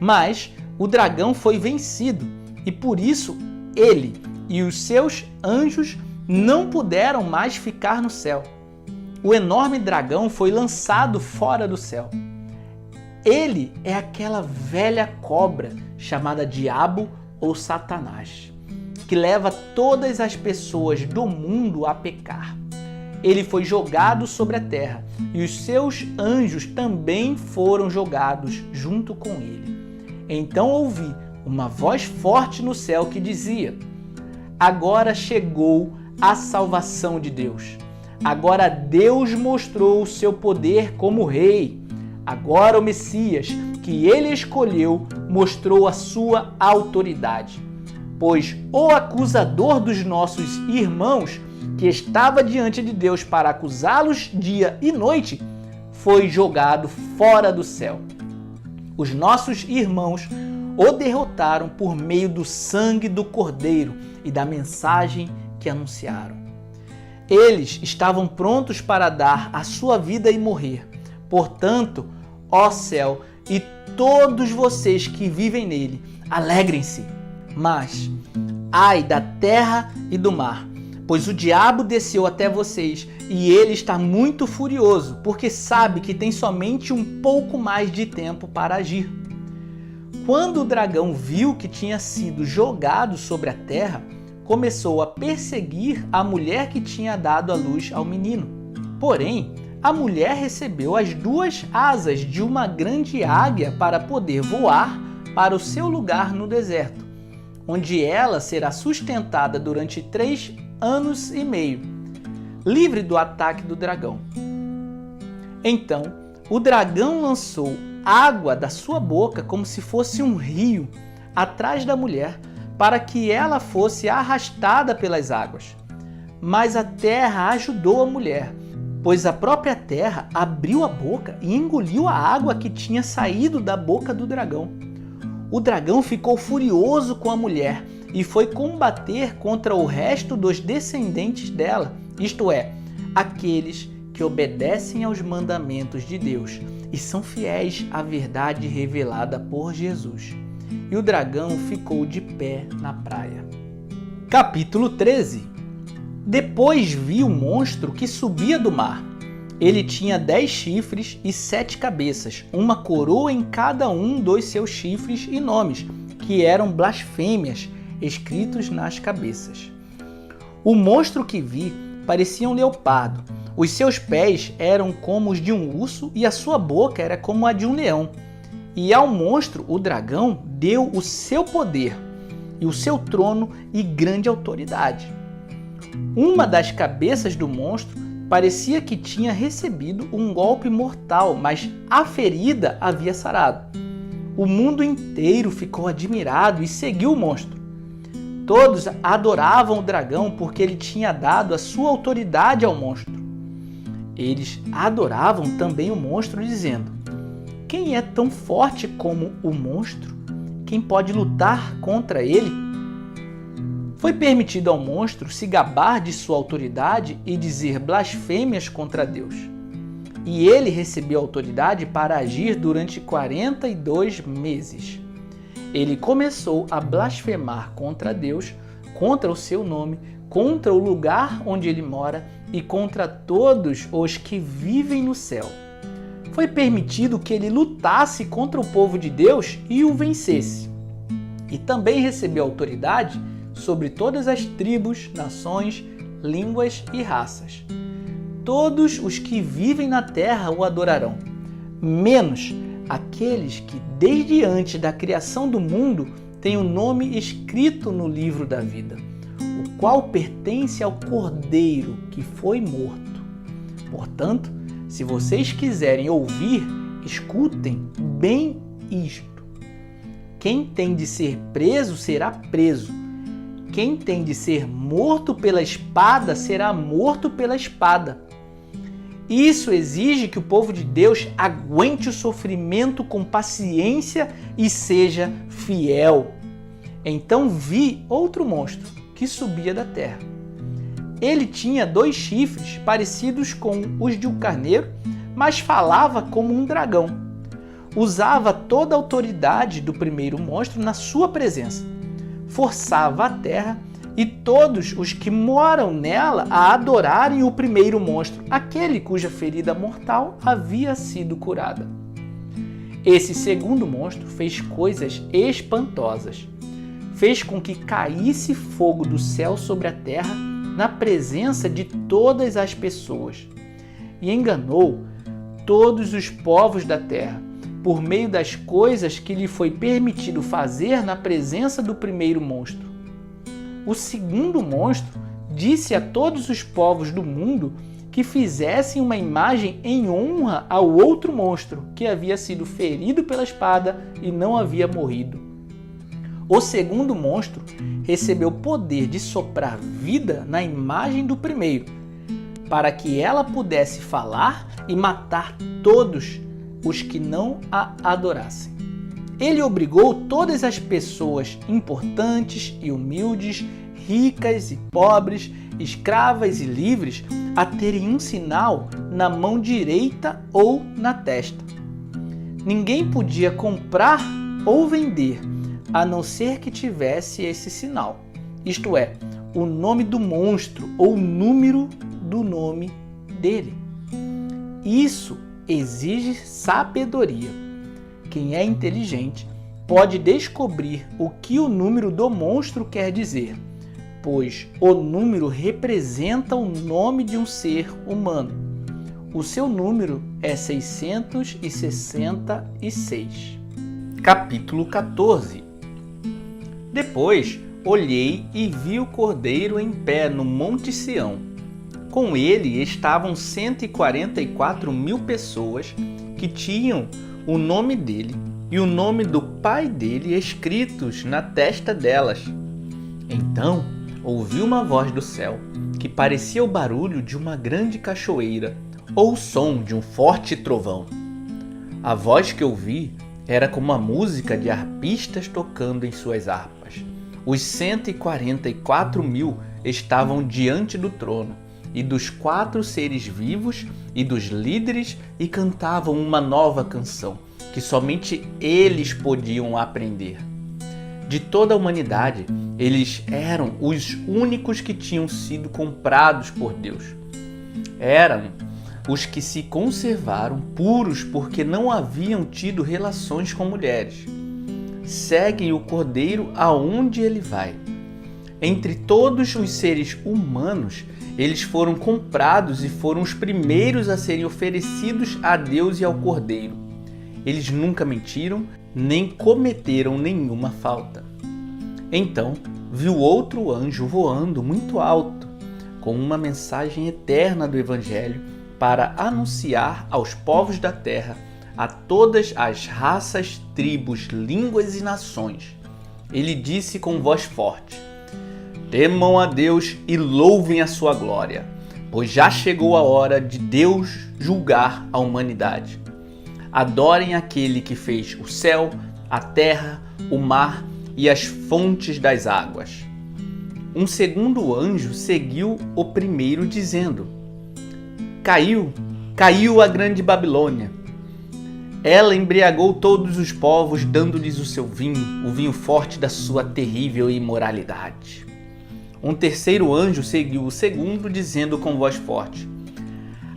Mas o dragão foi vencido, e por isso ele e os seus anjos não puderam mais ficar no céu. O enorme dragão foi lançado fora do céu. Ele é aquela velha cobra chamada Diabo ou Satanás, que leva todas as pessoas do mundo a pecar. Ele foi jogado sobre a terra e os seus anjos também foram jogados junto com ele. Então ouvi uma voz forte no céu que dizia: agora chegou a salvação de Deus. Agora Deus mostrou o seu poder como rei. Agora o Messias, que ele escolheu, mostrou a sua autoridade. Pois o acusador dos nossos irmãos, que estava diante de Deus para acusá-los dia e noite, foi jogado fora do céu. Os nossos irmãos o derrotaram por meio do sangue do Cordeiro e da mensagem que anunciaram. Eles estavam prontos para dar a sua vida e morrer. Portanto, ó céu e todos vocês que vivem nele, alegrem-se. Mas, ai da terra e do mar, pois o diabo desceu até vocês e ele está muito furioso, porque sabe que tem somente um pouco mais de tempo para agir. Quando o dragão viu que tinha sido jogado sobre a terra, começou a perseguir a mulher que tinha dado à luz ao menino. Porém, a mulher recebeu as 2 asas de uma grande águia para poder voar para o seu lugar no deserto, onde ela será sustentada durante 3 anos e meio, livre do ataque do dragão. Então, o dragão lançou água da sua boca como se fosse um rio atrás da mulher, para que ela fosse arrastada pelas águas. Mas a terra ajudou a mulher, pois a própria terra abriu a boca e engoliu a água que tinha saído da boca do dragão. O dragão ficou furioso com a mulher e foi combater contra o resto dos descendentes dela, isto é, aqueles que obedecem aos mandamentos de Deus e são fiéis à verdade revelada por Jesus. E o dragão ficou de pé na praia. Capítulo 13. Depois vi o monstro que subia do mar. Ele tinha 10 chifres e 7 cabeças, uma coroa em cada um dos seus chifres e nomes, que eram blasfêmias, escritos nas cabeças. O monstro que vi parecia um leopardo. Os seus pés eram como os de um urso e a sua boca era como a de um leão. E ao monstro, o dragão, deu o seu poder e o seu trono e grande autoridade. Uma das cabeças do monstro parecia que tinha recebido um golpe mortal, mas a ferida havia sarado. O mundo inteiro ficou admirado e seguiu o monstro. Todos adoravam o dragão porque ele tinha dado a sua autoridade ao monstro. Eles adoravam também o monstro, dizendo: quem é tão forte como o monstro? Quem pode lutar contra ele? Foi permitido ao monstro se gabar de sua autoridade e dizer blasfêmias contra Deus. E ele recebeu autoridade para agir durante 42 meses. Ele começou a blasfemar contra Deus, contra o seu nome, contra o lugar onde ele mora e contra todos os que vivem no céu. Foi permitido que ele lutasse contra o povo de Deus e o vencesse. E também recebeu autoridade sobre todas as tribos, nações, línguas e raças. Todos os que vivem na terra o adorarão, menos aqueles que desde antes da criação do mundo têm o nome escrito no livro da vida, o qual pertence ao Cordeiro que foi morto. Portanto, se vocês quiserem ouvir, escutem bem isto. Quem tem de ser preso será preso. Quem tem de ser morto pela espada será morto pela espada. Isso exige que o povo de Deus aguente o sofrimento com paciência e seja fiel. Então vi outro monstro que subia da terra. Ele tinha 2 chifres parecidos com os de um carneiro, mas falava como um dragão. Usava toda a autoridade do primeiro monstro na sua presença. Forçava a terra e todos os que moram nela a adorarem o primeiro monstro, aquele cuja ferida mortal havia sido curada. Esse segundo monstro fez coisas espantosas. Fez com que caísse fogo do céu sobre a terra na presença de todas as pessoas e enganou todos os povos da terra por meio das coisas que lhe foi permitido fazer na presença do primeiro monstro. O segundo monstro disse a todos os povos do mundo que fizessem uma imagem em honra ao outro monstro que havia sido ferido pela espada e não havia morrido. O segundo monstro recebeu poder de soprar vida na imagem do primeiro, para que ela pudesse falar e matar todos os que não a adorassem. Ele obrigou todas as pessoas importantes e humildes, ricas e pobres, escravas e livres, a terem um sinal na mão direita ou na testa. Ninguém podia comprar ou vender, a não ser que tivesse esse sinal, isto é, o nome do monstro ou o número do nome dele. Isso exige sabedoria. Quem é inteligente pode descobrir o que o número do monstro quer dizer. pois o número representa o nome de um ser humano. O seu número é 666. Capítulo 14. Depois olhei e vi o Cordeiro em pé no Monte Sião. Com ele estavam 144.000 pessoas que tinham o nome dele e o nome do pai dele escritos na testa delas. Então ouvi uma voz do céu, que parecia o barulho de uma grande cachoeira ou o som de um forte trovão. A voz que ouvi era como a música de arpistas tocando em suas harpas. Os 144.000 estavam diante do trono e dos 4 seres vivos e dos líderes e cantavam uma nova canção que somente eles podiam aprender. De toda a humanidade, eles eram os únicos que tinham sido comprados por Deus. Eram os que se conservaram puros porque não haviam tido relações com mulheres. Seguem o Cordeiro aonde ele vai. Entre todos os seres humanos, eles foram comprados e foram os primeiros a serem oferecidos a Deus e ao Cordeiro. Eles nunca mentiram, nem cometeram nenhuma falta. Então, viu outro anjo voando muito alto, com uma mensagem eterna do Evangelho para anunciar aos povos da terra, a todas as raças, tribos, línguas e nações. Ele disse com voz forte: temam a Deus e louvem a sua glória, pois já chegou a hora de Deus julgar a humanidade. Adorem aquele que fez o céu, a terra, o mar e as fontes das águas. Um segundo anjo seguiu o primeiro, dizendo: caiu a grande Babilônia. Ela embriagou todos os povos, dando-lhes o seu vinho, o vinho forte da sua terrível imoralidade. Um terceiro anjo seguiu o segundo, dizendo com voz forte: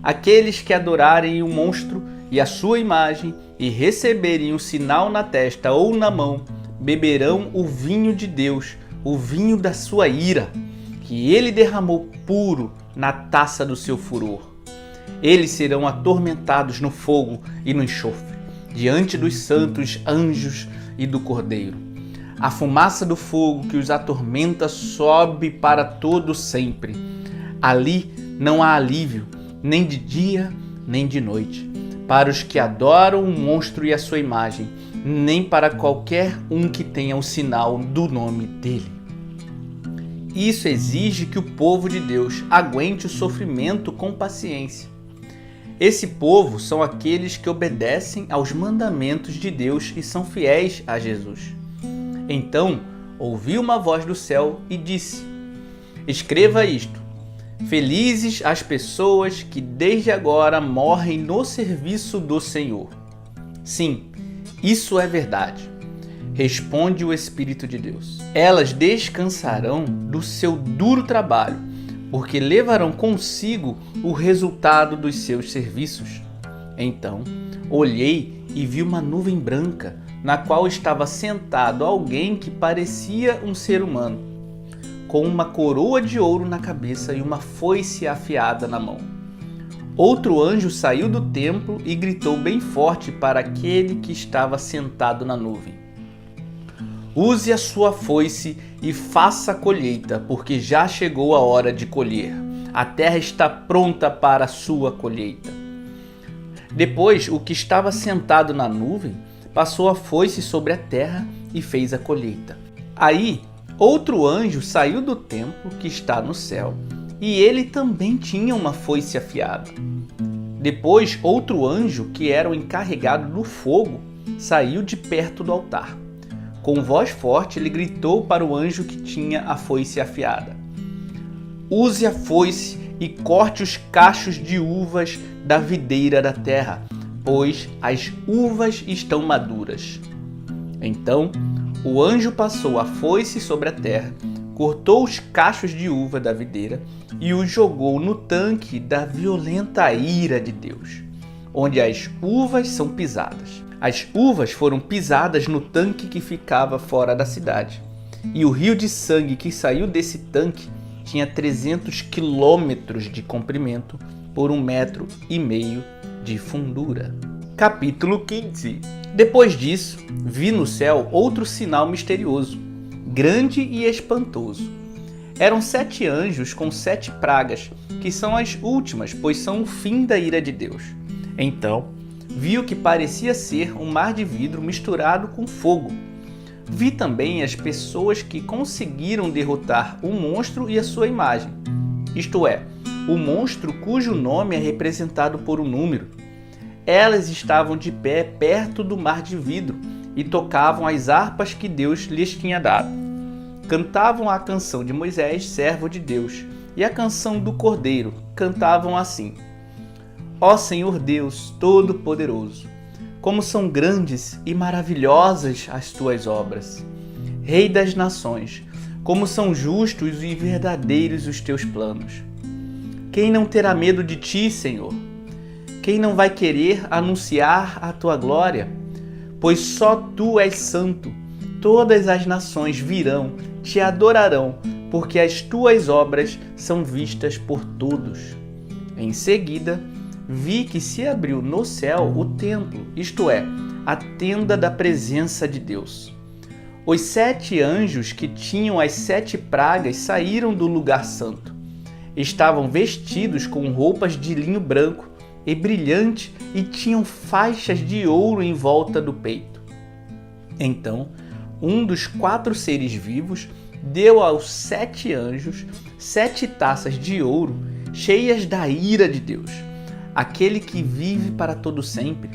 aqueles que adorarem o monstro e a sua imagem e receberem o sinal na testa ou na mão, beberão o vinho de Deus, o vinho da sua ira, que ele derramou puro na taça do seu furor. Eles serão atormentados no fogo e no enxofre, diante dos santos anjos e do Cordeiro. A fumaça do fogo que os atormenta sobe para todo sempre. Ali não há alívio, nem de dia, nem de noite, para os que adoram o monstro e a sua imagem, nem para qualquer um que tenha o sinal do nome dele. Isso exige que o povo de Deus aguente o sofrimento com paciência. Esse povo são aqueles que obedecem aos mandamentos de Deus e são fiéis a Jesus. Então ouvi uma voz do céu e disse: escreva isto: felizes as pessoas que desde agora morrem no serviço do Senhor. Sim, isso é verdade, responde o Espírito de Deus. Elas descansarão do seu duro trabalho, porque levarão consigo o resultado dos seus serviços. Então, olhei e vi uma nuvem branca, na qual estava sentado alguém que parecia um ser humano, com uma coroa de ouro na cabeça e uma foice afiada na mão. Outro anjo saiu do templo e gritou bem forte para aquele que estava sentado na nuvem: use a sua foice e faça a colheita, porque já chegou a hora de colher. A terra está pronta para a sua colheita. Depois, o que estava sentado na nuvem passou a foice sobre a terra e fez a colheita. Aí, outro anjo saiu do templo que está no céu, e ele também tinha uma foice afiada. Depois, outro anjo, que era o encarregado do fogo, saiu de perto do altar. Com voz forte, ele gritou para o anjo que tinha a foice afiada: use a foice e corte os cachos de uvas da videira da terra, pois as uvas estão maduras. Então, o anjo passou a foice sobre a terra, cortou os cachos de uva da videira e os jogou no tanque da violenta ira de Deus, onde as uvas são pisadas. As uvas foram pisadas no tanque que ficava fora da cidade, e o rio de sangue que saiu desse tanque tinha 300 quilômetros de comprimento por 1,5 metro de fundura. Capítulo 15. Depois disso, vi no céu outro sinal misterioso, grande e espantoso. Eram 7 anjos com 7 pragas, que são as últimas, pois são o fim da ira de Deus. Então, vi o que parecia ser um mar de vidro misturado com fogo. Vi também as pessoas que conseguiram derrotar o monstro e a sua imagem, isto é, o monstro cujo nome é representado por um número. Elas estavam de pé perto do mar de vidro e tocavam as harpas que Deus lhes tinha dado. Cantavam a canção de Moisés, servo de Deus, e a canção do Cordeiro. Cantavam assim: Ó Senhor Deus Todo-Poderoso, como são grandes e maravilhosas as tuas obras. Rei das nações, como são justos e verdadeiros os teus planos. Quem não terá medo de ti, Senhor? Quem não vai querer anunciar a tua glória? Pois só tu és santo. Todas as nações virão, te adorarão, porque as tuas obras são vistas por todos. Em seguida, vi que se abriu no céu o templo, isto é, a tenda da presença de Deus. Os 7 anjos que tinham as 7 pragas saíram do lugar santo. Estavam vestidos com roupas de linho branco e brilhante e tinham faixas de ouro em volta do peito. Então, um dos 4 seres vivos deu aos 7 anjos 7 taças de ouro cheias da ira de Deus, aquele que vive para todo sempre.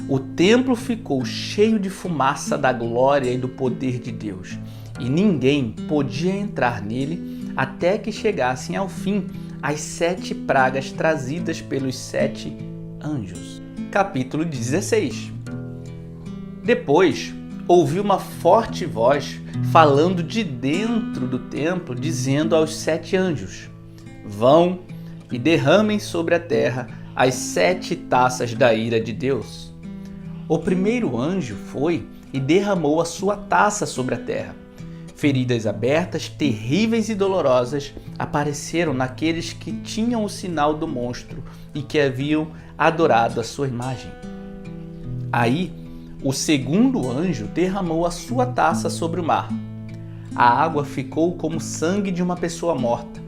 O templo ficou cheio de fumaça da glória e do poder de Deus, e ninguém podia entrar nele até que chegassem ao fim as 7 pragas trazidas pelos 7 anjos. Capítulo 16. Depois, ouvi uma forte voz falando de dentro do templo, dizendo aos 7 anjos: Vão e derramem sobre a terra as 7 taças da ira de Deus. O primeiro anjo foi e derramou a sua taça sobre a terra. Feridas abertas, terríveis e dolorosas apareceram naqueles que tinham o sinal do monstro e que haviam adorado a sua imagem. Aí, o segundo anjo derramou a sua taça sobre o mar. A água ficou como sangue de uma pessoa morta,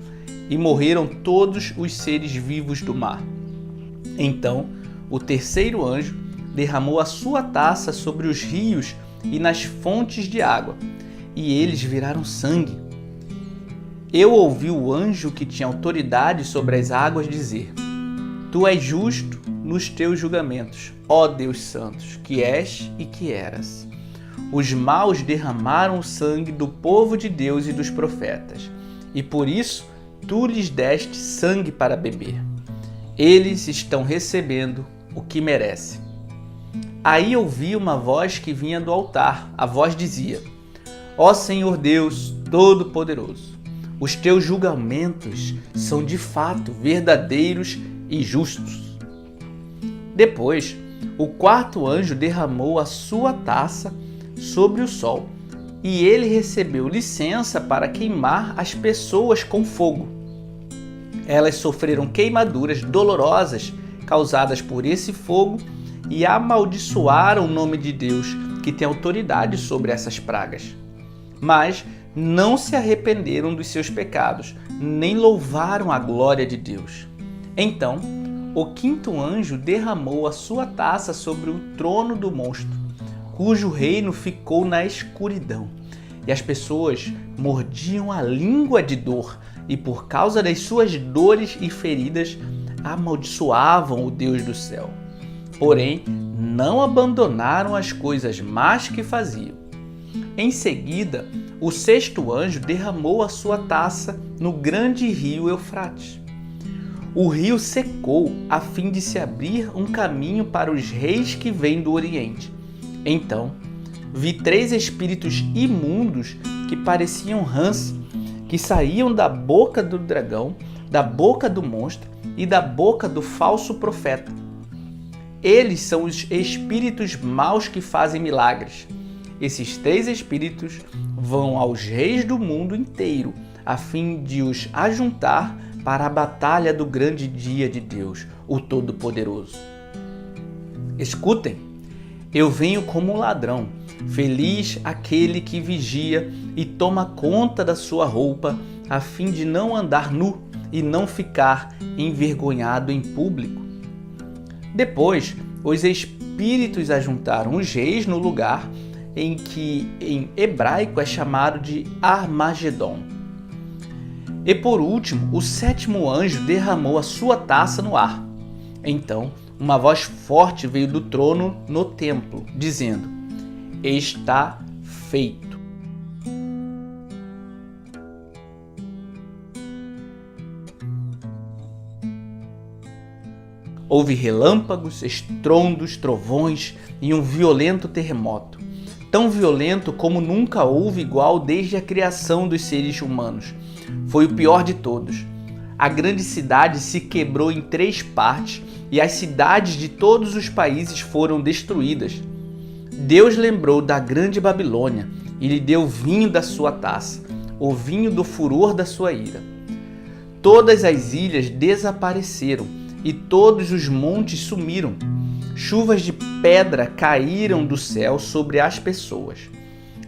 e morreram todos os seres vivos do mar. Então, o terceiro anjo derramou a sua taça sobre os rios e nas fontes de água, e eles viraram sangue. Eu ouvi o anjo que tinha autoridade sobre as águas dizer: Tu és justo nos teus julgamentos, ó Deus Santos, que és e que eras. Os maus derramaram o sangue do povo de Deus e dos profetas, e por isso tu lhes deste sangue para beber. Eles estão recebendo o que merecem. Aí ouvi uma voz que vinha do altar. A voz dizia: Ó Senhor Deus Todo-Poderoso, os teus julgamentos são de fato verdadeiros e justos. Depois, o quarto anjo derramou a sua taça sobre o sol, e ele recebeu licença para queimar as pessoas com fogo. Elas sofreram queimaduras dolorosas causadas por esse fogo e amaldiçoaram o nome de Deus, que tem autoridade sobre essas pragas. Mas não se arrependeram dos seus pecados, nem louvaram a glória de Deus. Então, o quinto anjo derramou a sua taça sobre o trono do monstro, cujo reino ficou na escuridão, e as pessoas mordiam a língua de dor, e por causa das suas dores e feridas, amaldiçoavam o Deus do céu. Porém, não abandonaram as coisas más que faziam. Em seguida, o sexto anjo derramou a sua taça no grande rio Eufrates. O rio secou a fim de se abrir um caminho para os reis que vêm do Oriente. Então, vi 3 espíritos imundos que pareciam rãs, que saíam da boca do dragão, da boca do monstro e da boca do falso profeta. Eles são os espíritos maus que fazem milagres. Esses 3 espíritos vão aos reis do mundo inteiro, a fim de os ajuntar para a batalha do grande dia de Deus, o Todo-Poderoso. Escutem, eu venho como um ladrão, feliz aquele que vigia e toma conta da sua roupa, a fim de não andar nu e não ficar envergonhado em público. Depois, os espíritos ajuntaram os reis no lugar em que em hebraico é chamado de Armagedon. E por último, o sétimo anjo derramou a sua taça no ar. Então, uma voz forte veio do trono no templo, dizendo: está feito. Houve relâmpagos, estrondos, trovões e um violento terremoto. Tão violento como nunca houve igual desde a criação dos seres humanos. Foi o pior de todos. A grande cidade se quebrou em 3 partes e as cidades de todos os países foram destruídas. Deus lembrou da grande Babilônia e lhe deu vinho da sua taça, o vinho do furor da sua ira. Todas as ilhas desapareceram e todos os montes sumiram. Chuvas de pedra caíram do céu sobre as pessoas.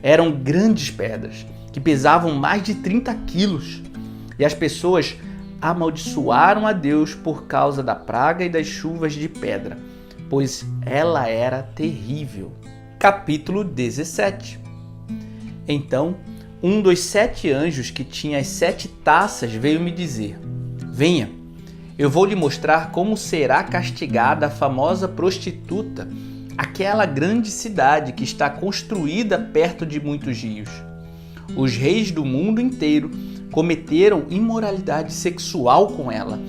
Eram grandes pedras, que pesavam mais de 30 quilos. E as pessoas amaldiçoaram a Deus por causa da praga e das chuvas de pedra, pois ela era terrível. Capítulo 17. Então, um dos 7 anjos que tinha as 7 taças veio me dizer: venha, eu vou lhe mostrar como será castigada a famosa prostituta, aquela grande cidade que está construída perto de muitos rios. Os reis do mundo inteiro cometeram imoralidade sexual com ela,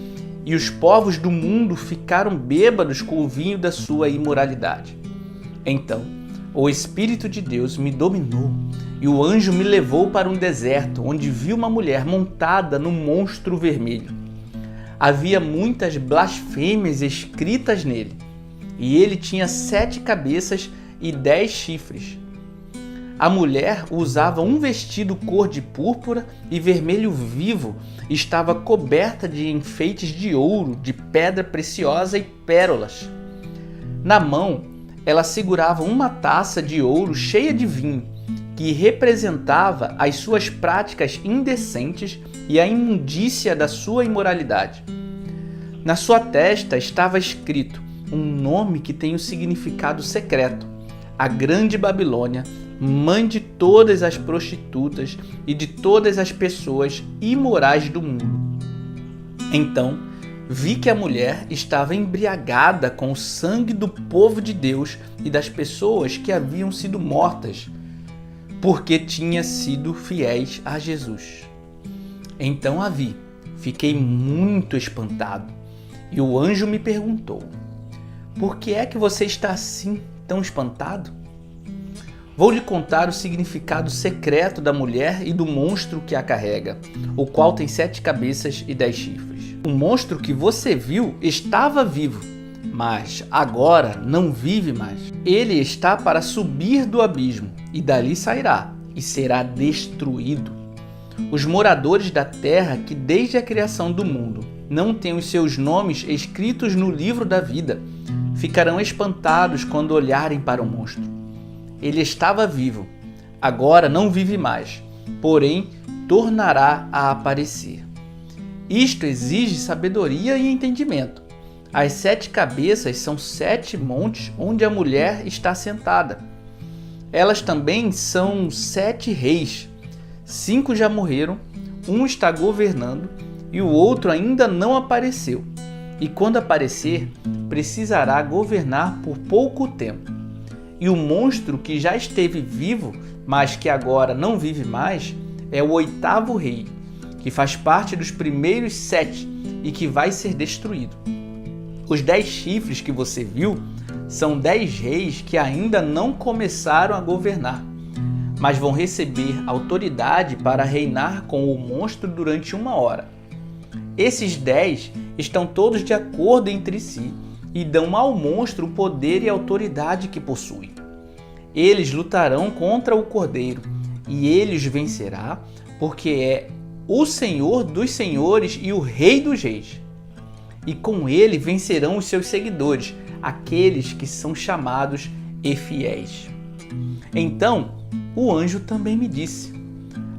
e os povos do mundo ficaram bêbados com o vinho da sua imoralidade. Então, o Espírito de Deus me dominou, e o anjo me levou para um deserto, onde vi uma mulher montada num monstro vermelho. Havia muitas blasfêmias escritas nele, e ele tinha 7 cabeças e 10 chifres. A mulher usava um vestido cor de púrpura e vermelho vivo, e estava coberta de enfeites de ouro, de pedra preciosa e pérolas. Na mão, ela segurava uma taça de ouro cheia de vinho, que representava as suas práticas indecentes e a imundícia da sua imoralidade. Na sua testa estava escrito um nome que tem um significado secreto: a Grande Babilônia, mãe de todas as prostitutas e de todas as pessoas imorais do mundo. Então, vi que a mulher estava embriagada com o sangue do povo de Deus e das pessoas que haviam sido mortas, porque tinham sido fiéis a Jesus. Então a vi, fiquei muito espantado, e o anjo me perguntou: por que é que você está assim, tão espantado? Vou lhe contar o significado secreto da mulher e do monstro que a carrega, o qual tem 7 cabeças e 10 chifres. O monstro que você viu estava vivo, mas agora não vive mais. Ele está para subir do abismo, e dali sairá, e será destruído. Os moradores da terra que desde a criação do mundo não têm os seus nomes escritos no livro da vida, ficarão espantados quando olharem para o monstro. Ele estava vivo, agora não vive mais, porém tornará a aparecer. Isto exige sabedoria e entendimento. As 7 cabeças são 7 montes onde a mulher está sentada. Elas também são 7 reis. 5 já morreram, um está governando e o outro ainda não apareceu. E quando aparecer, precisará governar por pouco tempo. E o monstro que já esteve vivo, mas que agora não vive mais, é o 8º rei, que faz parte dos primeiros 7 e que vai ser destruído. Os 10 chifres que você viu são 10 reis que ainda não começaram a governar, mas vão receber autoridade para reinar com o monstro durante 1 hora. Esses 10 estão todos de acordo entre si e dão ao monstro o poder e a autoridade que possui. Eles lutarão contra o cordeiro, e ele os vencerá, porque é o Senhor dos senhores e o Rei dos reis. E com ele vencerão os seus seguidores, aqueles que são chamados e fiéis. Então o anjo também me disse: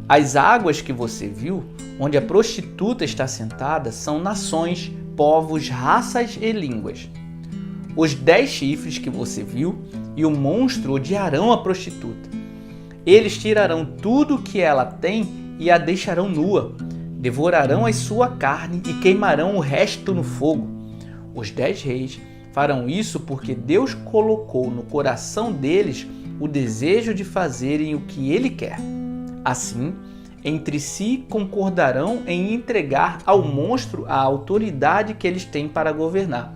as águas que você viu, onde a prostituta está sentada, são nações, povos, raças e línguas. Os 10 chifres que você viu e o monstro odiarão a prostituta. Eles tirarão tudo o que ela tem e a deixarão nua. Devorarão a sua carne e queimarão o resto no fogo. Os 10 reis farão isso porque Deus colocou no coração deles o desejo de fazerem o que Ele quer. Assim, entre si concordarão em entregar ao monstro a autoridade que eles têm para governar.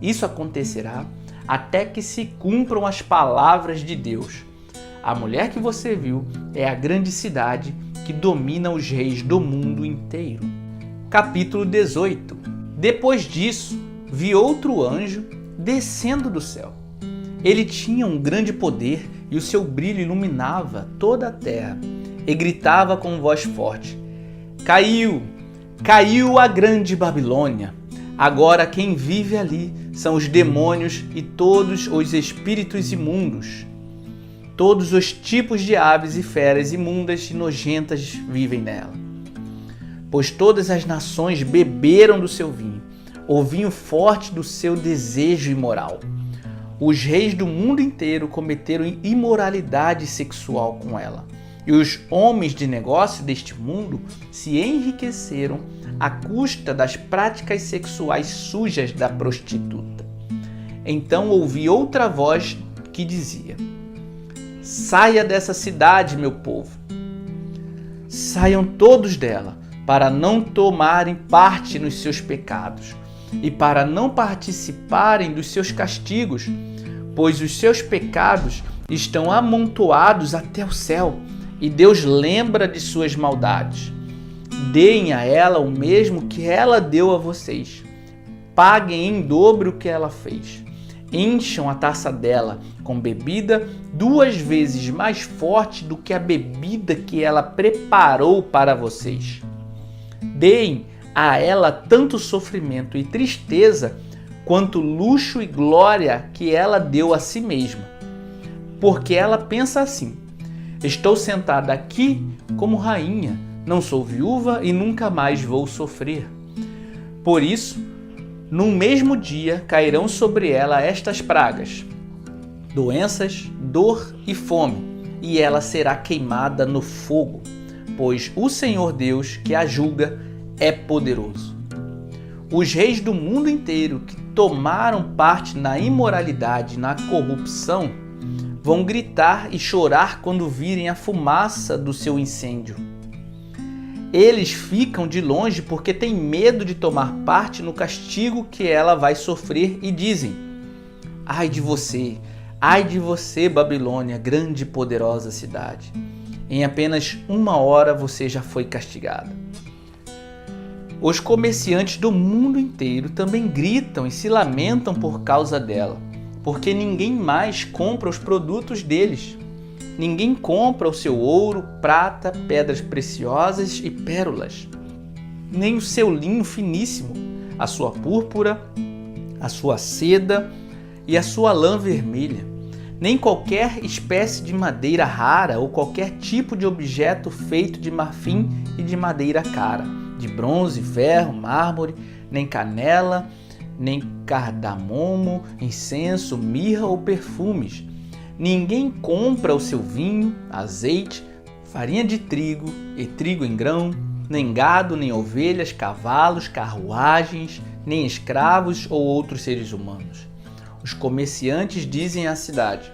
Isso acontecerá até que se cumpram as palavras de Deus. A mulher que você viu é a grande cidade que domina os reis do mundo inteiro. Capítulo 18. Depois disso, vi outro anjo descendo do céu. Ele tinha um grande poder e o seu brilho iluminava toda a terra. E gritava com voz forte: Caiu! Caiu a grande Babilônia! Agora quem vive ali são os demônios e todos os espíritos imundos. Todos os tipos de aves e feras imundas e nojentas vivem nela. Pois todas as nações beberam do seu vinho, o vinho forte do seu desejo imoral. Os reis do mundo inteiro cometeram imoralidade sexual com ela. E os homens de negócio deste mundo se enriqueceram à custa das práticas sexuais sujas da prostituta. Então ouvi outra voz que dizia: Saia dessa cidade, meu povo. Saiam todos dela, para não tomarem parte nos seus pecados e para não participarem dos seus castigos, pois os seus pecados estão amontoados até o céu. E Deus lembra de suas maldades. Deem a ela o mesmo que ela deu a vocês. Paguem em dobro o que ela fez. Encham a taça dela com bebida 2 vezes mais forte do que a bebida que ela preparou para vocês. Deem a ela tanto sofrimento e tristeza quanto luxo e glória que ela deu a si mesma. Porque ela pensa assim: estou sentada aqui como rainha, não sou viúva e nunca mais vou sofrer. Por isso, no mesmo dia cairão sobre ela estas pragas: doenças, dor e fome, e ela será queimada no fogo, pois o Senhor Deus que a julga é poderoso. Os reis do mundo inteiro que tomaram parte na imoralidade e na corrupção vão gritar e chorar quando virem a fumaça do seu incêndio. Eles ficam de longe porque têm medo de tomar parte no castigo que ela vai sofrer e dizem: ai de você, Babilônia, grande e poderosa cidade. Em apenas 1 hora você já foi castigada. Os comerciantes do mundo inteiro também gritam e se lamentam por causa dela, porque ninguém mais compra os produtos deles. Ninguém compra o seu ouro, prata, pedras preciosas e pérolas, nem o seu linho finíssimo, a sua púrpura, a sua seda e a sua lã vermelha, nem qualquer espécie de madeira rara ou qualquer tipo de objeto feito de marfim e de madeira cara, de bronze, ferro, mármore, nem canela, nem cardamomo, incenso, mirra ou perfumes. Ninguém compra o seu vinho, azeite, farinha de trigo e trigo em grão, nem gado, nem ovelhas, cavalos, carruagens, nem escravos ou outros seres humanos. Os comerciantes dizem à cidade: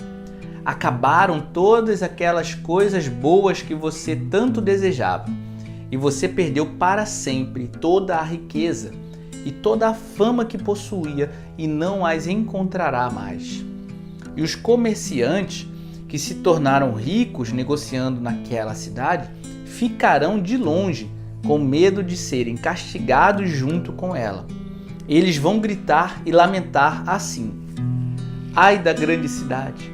acabaram todas aquelas coisas boas que você tanto desejava, e você perdeu para sempre toda a riqueza e toda a fama que possuía e não as encontrará mais. E os comerciantes que se tornaram ricos negociando naquela cidade ficarão de longe, com medo de serem castigados junto com ela. Eles vão gritar e lamentar assim: ai da grande cidade!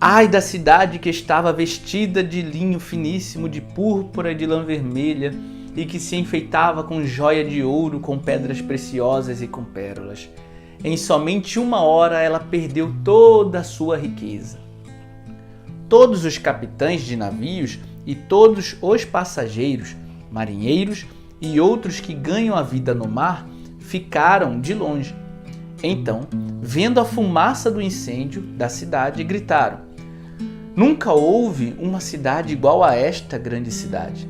Ai da cidade que estava vestida de linho finíssimo, de púrpura e de lã vermelha, e que se enfeitava com joia de ouro, com pedras preciosas e com pérolas. Em somente 1 hora ela perdeu toda a sua riqueza. Todos os capitães de navios e todos os passageiros, marinheiros e outros que ganham a vida no mar, ficaram de longe. Então, vendo a fumaça do incêndio da cidade, gritaram: Nunca houve uma cidade igual a esta grande cidade.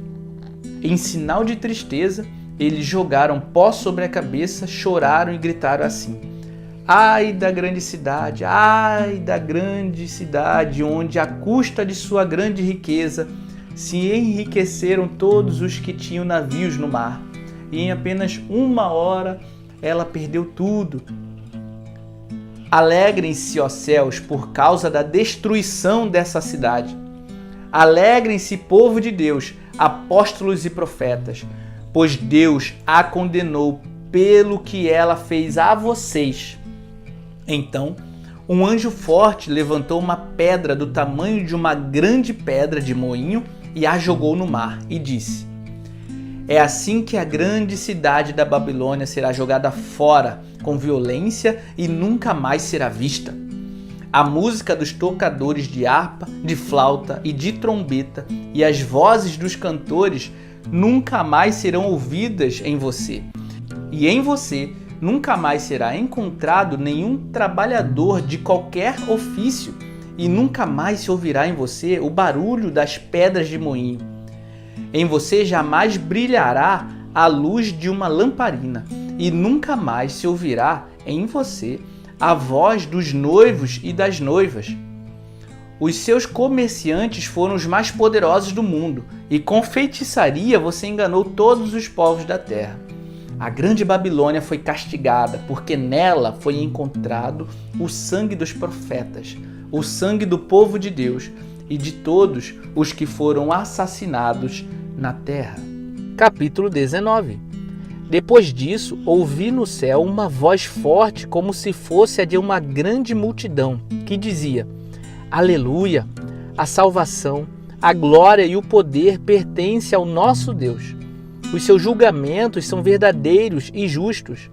Em sinal de tristeza, eles jogaram pó sobre a cabeça, choraram e gritaram assim: Ai da grande cidade, onde à custa de sua grande riqueza se enriqueceram todos os que tinham navios no mar, e em apenas 1 hora ela perdeu tudo. Alegrem-se, ó céus, por causa da destruição dessa cidade. Alegrem-se, povo de Deus, apóstolos e profetas, pois Deus a condenou pelo que ela fez a vocês. Então, um anjo forte levantou uma pedra do tamanho de uma grande pedra de moinho e a jogou no mar e disse: É assim que a grande cidade da Babilônia será jogada fora com violência e nunca mais será vista. A música dos tocadores de harpa, de flauta e de trombeta e as vozes dos cantores nunca mais serão ouvidas em você. E em você nunca mais será encontrado nenhum trabalhador de qualquer ofício, e nunca mais se ouvirá em você o barulho das pedras de moinho. Em você jamais brilhará a luz de uma lamparina, e nunca mais se ouvirá em você a voz dos noivos e das noivas. Os seus comerciantes foram os mais poderosos do mundo, e com feitiçaria você enganou todos os povos da terra. A grande Babilônia foi castigada, porque nela foi encontrado o sangue dos profetas, o sangue do povo de Deus e de todos os que foram assassinados na terra. Capítulo 19. Depois disso, ouvi no céu uma voz forte, como se fosse a de uma grande multidão, que dizia: Aleluia! A salvação, a glória e o poder pertencem ao nosso Deus. Os seus julgamentos são verdadeiros e justos.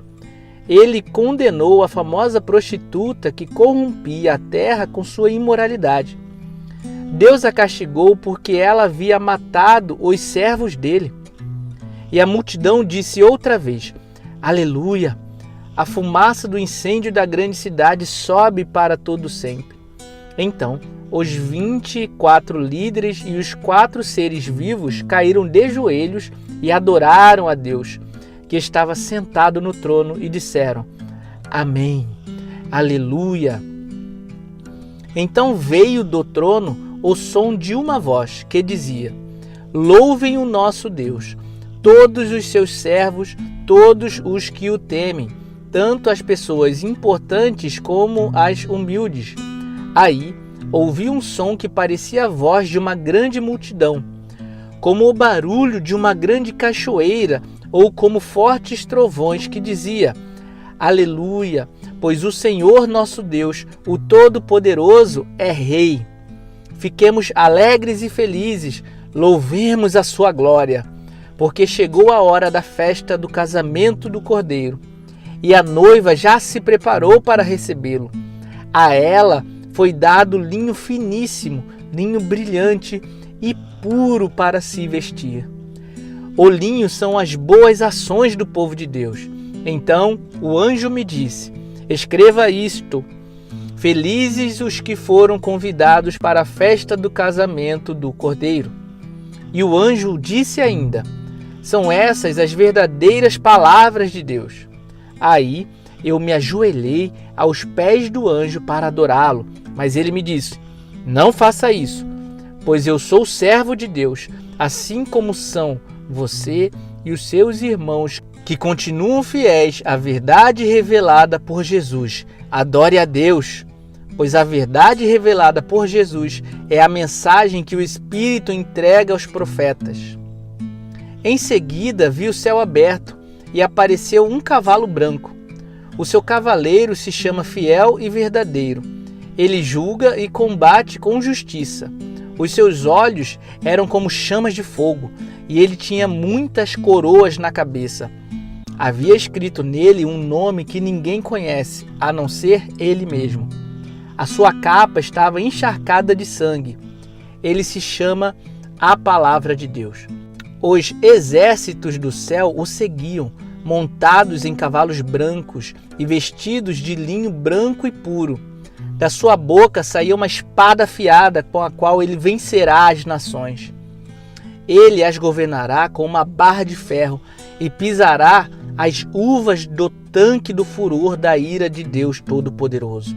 Ele condenou a famosa prostituta que corrompia a terra com sua imoralidade. Deus a castigou porque ela havia matado os servos dele. E a multidão disse outra vez: Aleluia! A fumaça do incêndio da grande cidade sobe para todo sempre. Então, os 24 líderes e os 4 seres vivos caíram de joelhos e adoraram a Deus, que estava sentado no trono, e disseram: Amém, Aleluia. Então veio do trono o som de uma voz que dizia: Louvem o nosso Deus, todos os seus servos, todos os que o temem, tanto as pessoas importantes como as humildes. Aí ouvi um som que parecia a voz de uma grande multidão, como o barulho de uma grande cachoeira, ou como fortes trovões, que dizia: Aleluia, pois o Senhor nosso Deus, o Todo-Poderoso, é Rei. Fiquemos alegres e felizes, louvemos a sua glória, porque chegou a hora da festa do casamento do Cordeiro, e a noiva já se preparou para recebê-lo. A ela foi dado linho finíssimo, linho brilhante e puro para se vestir. O linho são as boas ações do povo de Deus. Então o anjo me disse: Escreva isto: Felizes os que foram convidados para a festa do casamento do Cordeiro. E o anjo disse ainda: São essas as verdadeiras palavras de Deus. Aí eu me ajoelhei aos pés do anjo para adorá-lo, mas ele me disse: Não faça isso, pois eu sou servo de Deus, assim como são você e os seus irmãos que continuam fiéis à verdade revelada por Jesus. Adore a Deus, pois a verdade revelada por Jesus é a mensagem que o Espírito entrega aos profetas. Em seguida vi o céu aberto e apareceu um cavalo branco. O seu cavaleiro se chama Fiel e Verdadeiro. Ele julga e combate com justiça. Os seus olhos eram como chamas de fogo, e ele tinha muitas coroas na cabeça. Havia escrito nele um nome que ninguém conhece, a não ser ele mesmo. A sua capa estava encharcada de sangue. Ele se chama a Palavra de Deus. Os exércitos do céu o seguiam, montados em cavalos brancos e vestidos de linho branco e puro. Da sua boca saía uma espada afiada com a qual ele vencerá as nações. Ele as governará com uma barra de ferro e pisará as uvas do tanque do furor da ira de Deus Todo-Poderoso.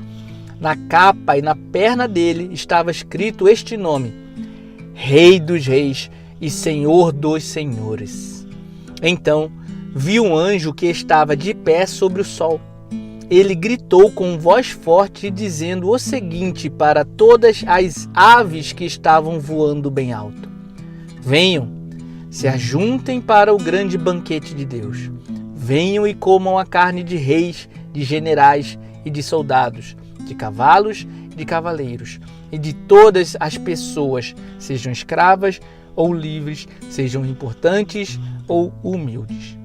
Na capa e na perna dele estava escrito este nome: Rei dos Reis e Senhor dos Senhores. Então vi um anjo que estava de pé sobre o sol. Ele gritou com voz forte, dizendo o seguinte para todas as aves que estavam voando bem alto: Venham, se ajuntem para o grande banquete de Deus. Venham e comam a carne de reis, de generais e de soldados, de cavalos e de cavaleiros, e de todas as pessoas, sejam escravas ou livres, sejam importantes ou humildes.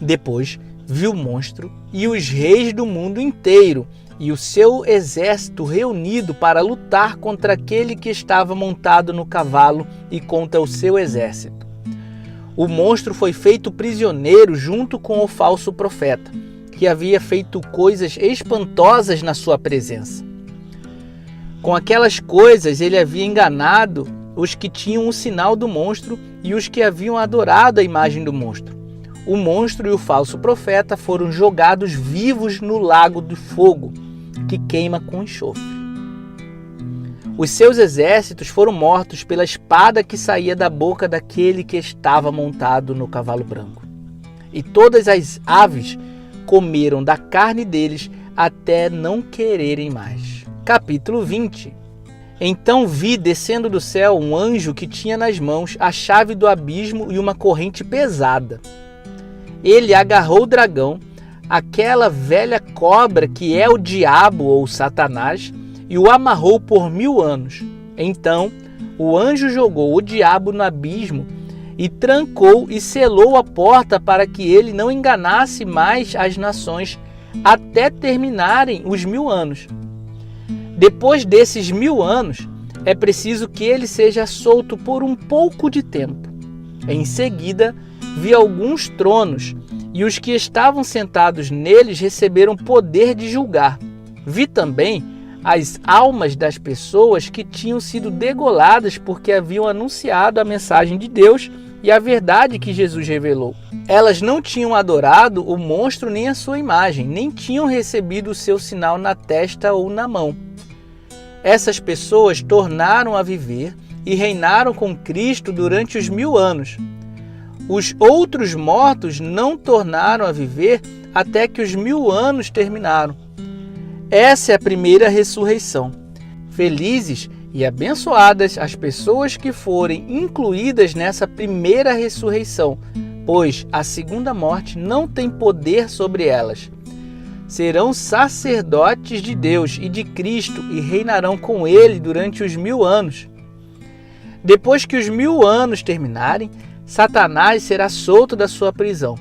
Depois vi o monstro e os reis do mundo inteiro e o seu exército reunido para lutar contra aquele que estava montado no cavalo e contra o seu exército. O monstro foi feito prisioneiro junto com o falso profeta, que havia feito coisas espantosas na sua presença. Com aquelas coisas ele havia enganado os que tinham o sinal do monstro e os que haviam adorado a imagem do monstro. O monstro e o falso profeta foram jogados vivos no lago de fogo, que queima com enxofre. Os seus exércitos foram mortos pela espada que saía da boca daquele que estava montado no cavalo branco. E todas as aves comeram da carne deles até não quererem mais. Capítulo 20. Então vi descendo do céu um anjo que tinha nas mãos a chave do abismo e uma corrente pesada. Ele agarrou o dragão, aquela velha cobra que é o diabo ou Satanás, e o amarrou por 1000 anos. Então o anjo jogou o diabo no abismo e trancou e selou a porta para que ele não enganasse mais as nações até terminarem os 1000 anos. Depois desses 1000 anos, é preciso que ele seja solto por um pouco de tempo. Em seguida, vi alguns tronos, e os que estavam sentados neles receberam poder de julgar. Vi também as almas das pessoas que tinham sido degoladas porque haviam anunciado a mensagem de Deus e a verdade que Jesus revelou. Elas não tinham adorado o monstro nem a sua imagem, nem tinham recebido o seu sinal na testa ou na mão. Essas pessoas tornaram a viver e reinaram com Cristo durante os 1000 anos. Os outros mortos não tornaram a viver até que os 1000 anos terminaram. Essa é a primeira ressurreição. Felizes e abençoadas as pessoas que forem incluídas nessa primeira ressurreição, pois a segunda morte não tem poder sobre elas. Serão sacerdotes de Deus e de Cristo e reinarão com ele durante os 1000 anos. Depois que os 1000 anos terminarem, Satanás será solto da sua prisão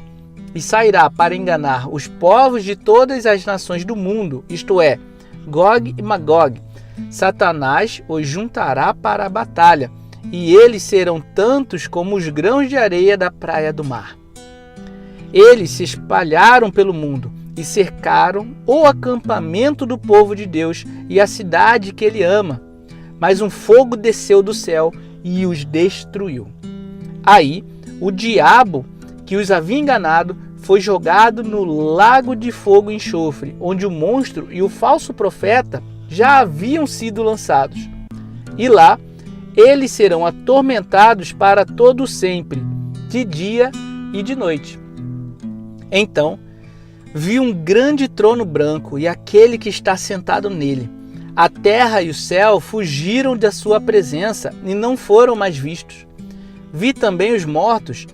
e sairá para enganar os povos de todas as nações do mundo, isto é, Gog e Magog. Satanás os juntará para a batalha, e eles serão tantos como os grãos de areia da praia do mar. Eles se espalharam pelo mundo e cercaram o acampamento do povo de Deus e a cidade que ele ama. Mas um fogo desceu do céu e os destruiu. Aí, o diabo que os havia enganado foi jogado no lago de fogo e enxofre, onde o monstro e o falso profeta já haviam sido lançados. E lá, eles serão atormentados para todo sempre, de dia e de noite. Então, vi um grande trono branco e aquele que está sentado nele. A terra e o céu fugiram da sua presença e não foram mais vistos. Vi também os mortos,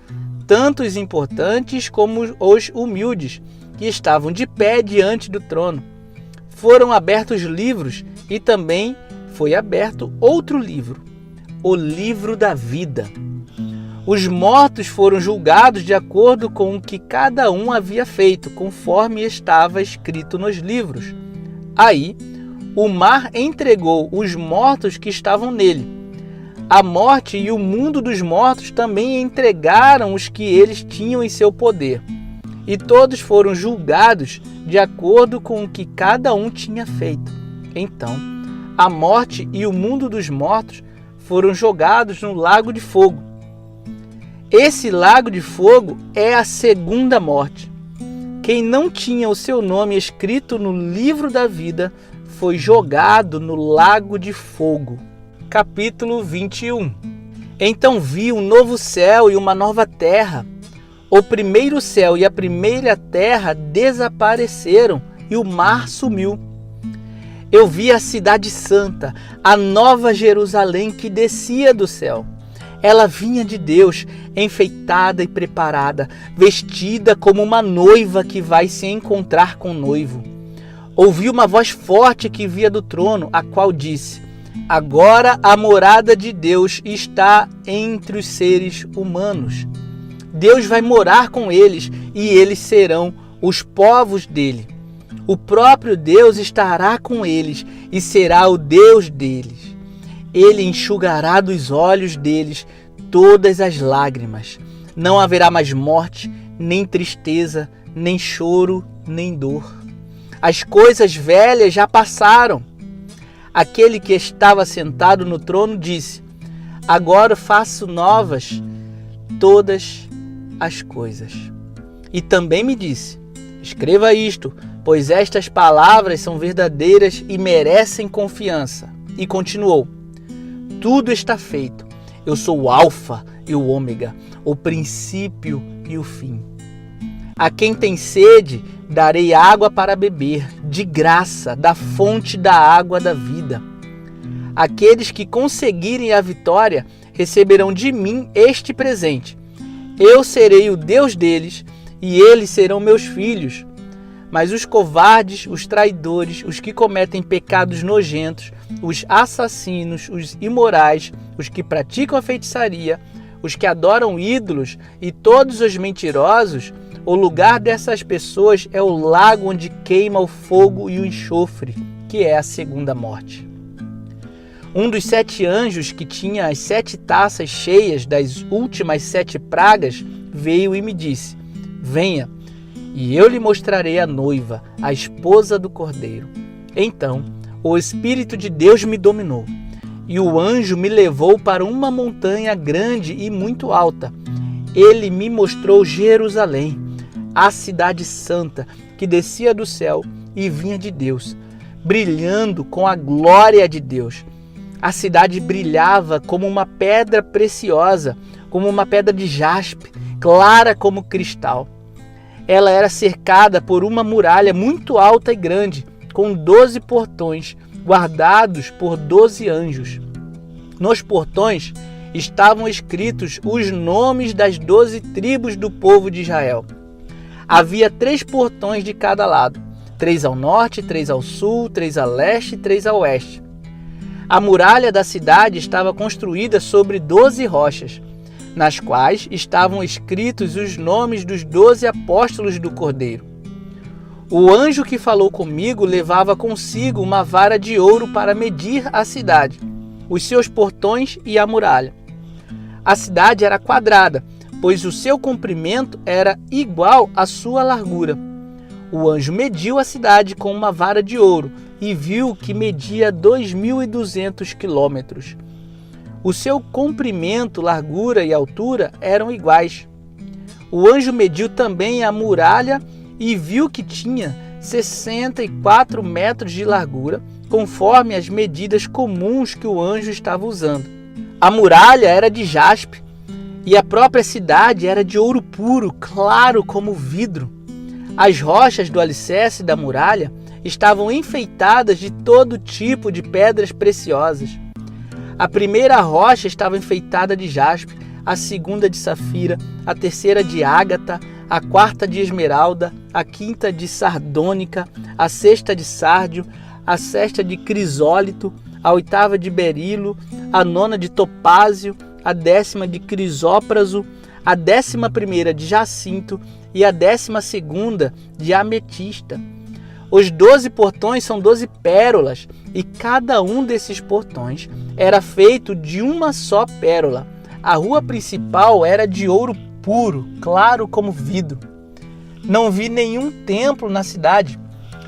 tanto os importantes como os humildes, que estavam de pé diante do trono. foram abertos livros e também foi aberto outro livro, o livro da vida. Os mortos foram julgados de acordo com o que cada um havia feito, conforme estava escrito nos livros. Aí, o mar entregou os mortos que estavam nele. A morte e o mundo dos mortos também entregaram os que eles tinham em seu poder. E todos foram julgados de acordo com o que cada um tinha feito. Então, a morte e o mundo dos mortos foram jogados no lago de fogo. Esse lago de fogo é a segunda morte. Quem não tinha o seu nome escrito no livro da vida foi jogado no lago de fogo. Capítulo 21. Então vi um novo céu e uma nova terra. O primeiro céu e a primeira terra desapareceram e o mar sumiu. Eu vi a cidade santa, a nova Jerusalém que descia do céu. Ela vinha de Deus, enfeitada e preparada, vestida como uma noiva que vai se encontrar com o noivo. Ouvi uma voz forte que vinha do trono, a qual disse: agora a morada de Deus está entre os seres humanos. Deus vai morar com eles e eles serão os povos dele. O próprio Deus estará com eles e será o Deus deles. Ele enxugará dos olhos deles todas as lágrimas. Não haverá mais morte, nem tristeza, nem choro, nem dor. As coisas velhas já passaram. Aquele que estava sentado no trono disse: agora faço novas todas as coisas. E também me disse: escreva isto, pois estas palavras são verdadeiras e merecem confiança. E continuou: tudo está feito. Eu sou o Alfa e o Ômega, o princípio e o fim. A quem tem sede, darei água para beber, de graça, da fonte da água da vida. Aqueles que conseguirem a vitória receberão de mim este presente. Eu serei o Deus deles e eles serão meus filhos. Mas os covardes, os traidores, os que cometem pecados nojentos, os assassinos, os imorais, os que praticam a feitiçaria, os que adoram ídolos e todos os mentirosos, o lugar dessas pessoas é o lago onde queima o fogo e o enxofre, que é a segunda morte. Um dos 7 anjos que tinha as 7 taças cheias das últimas 7 pragas veio e me disse: venha, e eu lhe mostrarei a noiva, a esposa do Cordeiro. Então o Espírito de Deus me dominou, e o anjo me levou para uma montanha grande e muito alta. Ele me mostrou Jerusalém, a cidade santa, que descia do céu e vinha de Deus, brilhando com a glória de Deus. A cidade brilhava como uma pedra preciosa, como uma pedra de jaspe, clara como cristal. Ela era cercada por uma muralha muito alta e grande, com 12 portões, guardados por 12 anjos. Nos portões estavam escritos os nomes das 12 tribos do povo de Israel. Havia 3 portões de cada lado, 3 ao norte, 3 ao sul, 3 a leste e 3 a oeste. A muralha da cidade estava construída sobre 12 rochas, nas quais estavam escritos os nomes dos 12 apóstolos do Cordeiro. O anjo que falou comigo levava consigo uma vara de ouro para medir a cidade, os seus portões e a muralha. A cidade era quadrada, pois o seu comprimento era igual à sua largura. O anjo mediu a cidade com uma vara de ouro e viu que media 2.200 quilômetros. O seu comprimento, largura e altura eram iguais. O anjo mediu também a muralha e viu que tinha 64 metros de largura, conforme as medidas comuns que o anjo estava usando. A muralha era de jaspe e a própria cidade era de ouro puro, claro como vidro. As rochas do alicerce da muralha estavam enfeitadas de todo tipo de pedras preciosas. A primeira rocha estava enfeitada de jaspe, a segunda de safira, a terceira de ágata, a quarta de esmeralda, a quinta de sardônica, a sexta de sárdio, a sexta de crisólito, a oitava de berilo, a nona de topázio, a 10ª de crisópraso, a 11ª de jacinto e a 12ª de ametista. Os 12 portões são 12 pérolas, e cada um desses portões era feito de uma só pérola. A rua principal era de ouro puro, claro como vidro. Não vi nenhum templo na cidade,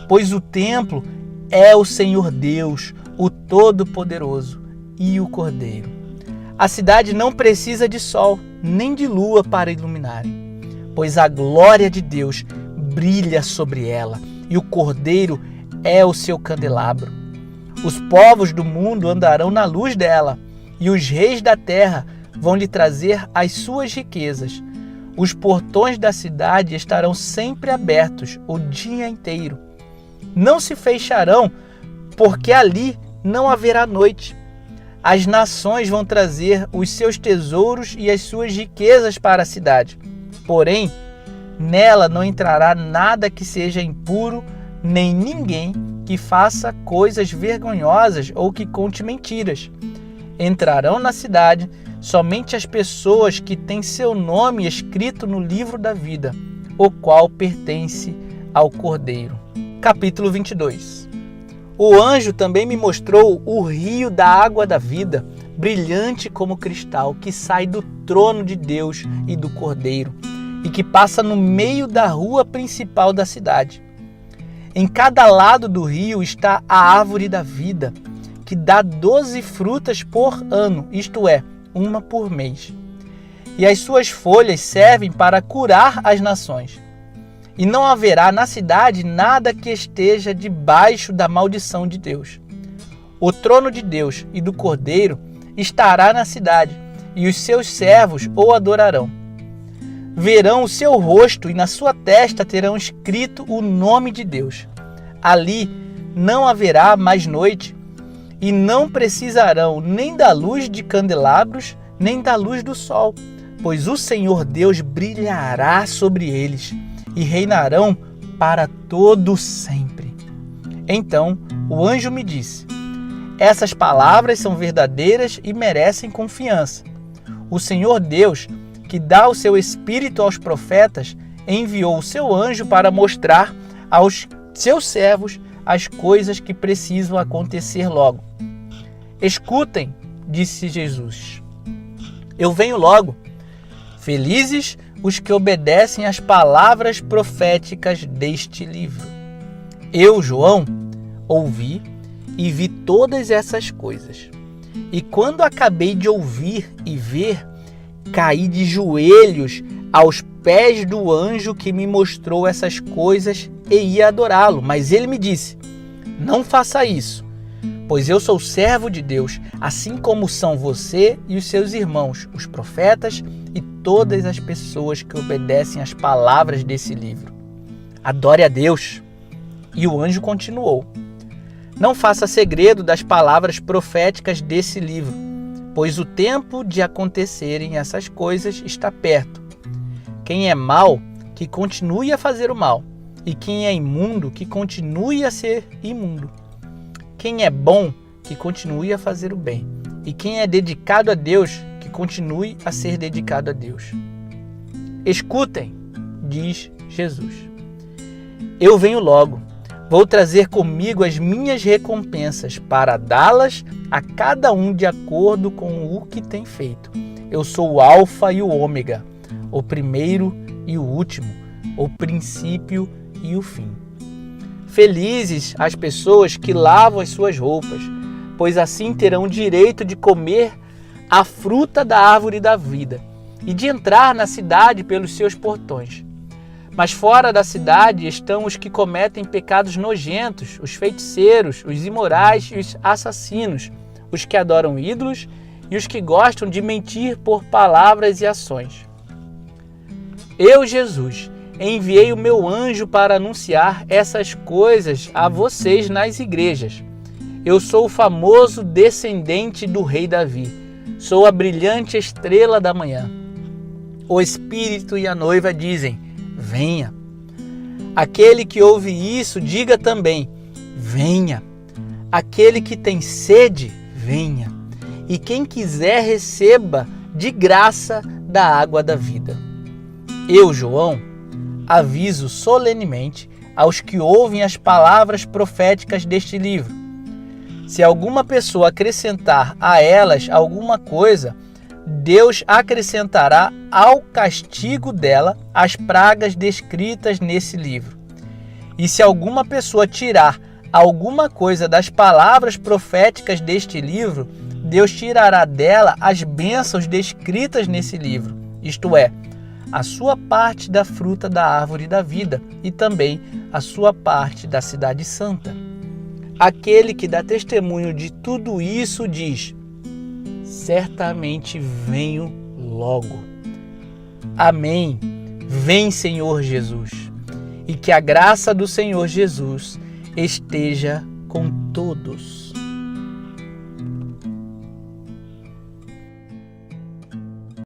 pois o templo é o Senhor Deus, o Todo-Poderoso, e o Cordeiro. A cidade não precisa de sol, nem de lua para iluminarem, pois a glória de Deus brilha sobre ela, e o Cordeiro é o seu candelabro. Os povos do mundo andarão na luz dela, e os reis da terra vão lhe trazer as suas riquezas. Os portões da cidade estarão sempre abertos o dia inteiro. Não se fecharão, porque ali não haverá noite. As nações vão trazer os seus tesouros e as suas riquezas para a cidade. Porém, nela não entrará nada que seja impuro, nem ninguém que faça coisas vergonhosas ou que conte mentiras. Entrarão na cidade somente as pessoas que têm seu nome escrito no livro da vida, o qual pertence ao Cordeiro. Capítulo 22. O anjo também me mostrou o rio da água da vida, brilhante como cristal, que sai do trono de Deus e do Cordeiro, e que passa no meio da rua principal da cidade. Em cada lado do rio está a árvore da vida, que dá 12 frutas por ano, isto é, uma por mês. E as suas folhas servem para curar as nações. E não haverá na cidade nada que esteja debaixo da maldição de Deus. O trono de Deus e do Cordeiro estará na cidade, e os seus servos o adorarão. Verão o seu rosto, e na sua testa terão escrito o nome de Deus. Ali não haverá mais noite, e não precisarão nem da luz de candelabros, nem da luz do sol, pois o Senhor Deus brilhará sobre eles, e reinarão para todo sempre. Então o anjo me disse: essas palavras são verdadeiras e merecem confiança. O Senhor Deus, que dá o seu Espírito aos profetas, enviou o seu anjo para mostrar aos seus servos as coisas que precisam acontecer logo. Escutem, disse Jesus. Eu venho logo. Felizes os que obedecem às palavras proféticas deste livro. Eu, João, ouvi e vi todas essas coisas. E quando acabei de ouvir e ver, caí de joelhos aos pés do anjo que me mostrou essas coisas e ia adorá-lo. Mas ele me disse: não faça isso, pois eu sou servo de Deus, assim como são você e os seus irmãos, os profetas e todas as pessoas que obedecem às palavras desse livro. Adore a Deus. E o anjo continuou: não faça segredo das palavras proféticas desse livro, pois o tempo de acontecerem essas coisas está perto. Quem é mau, que continue a fazer o mal, e quem é imundo, que continue a ser imundo. Quem é bom, que continue a fazer o bem, e quem é dedicado a Deus, que continue a ser dedicado a Deus. Escutem, diz Jesus. Eu venho logo. Vou trazer comigo as minhas recompensas para dá-las a cada um de acordo com o que tem feito. Eu sou o Alfa e o Ômega, o primeiro e o último, o princípio e o fim. Felizes as pessoas que lavam as suas roupas, pois assim terão direito de comer a fruta da árvore da vida e de entrar na cidade pelos seus portões. Mas fora da cidade estão os que cometem pecados nojentos, os feiticeiros, os imorais e os assassinos, os que adoram ídolos e os que gostam de mentir por palavras e ações. Eu, Jesus, enviei o meu anjo para anunciar essas coisas a vocês nas igrejas. Eu sou o famoso descendente do rei Davi. Sou a brilhante estrela da manhã. O Espírito e a noiva dizem: venha. Aquele que ouve isso, diga também, venha. Aquele que tem sede, venha. E quem quiser, receba de graça da água da vida. Eu, João, aviso solenemente aos que ouvem as palavras proféticas deste livro. Se alguma pessoa acrescentar a elas alguma coisa, Deus acrescentará ao castigo dela as pragas descritas nesse livro. E se alguma pessoa tirar alguma coisa das palavras proféticas deste livro, Deus tirará dela as bênçãos descritas nesse livro, isto é, a sua parte da fruta da árvore da vida e também a sua parte da cidade santa. Aquele que dá testemunho de tudo isso diz: certamente venho logo. Amém. Vem, Senhor Jesus. E que a graça do Senhor Jesus esteja com todos.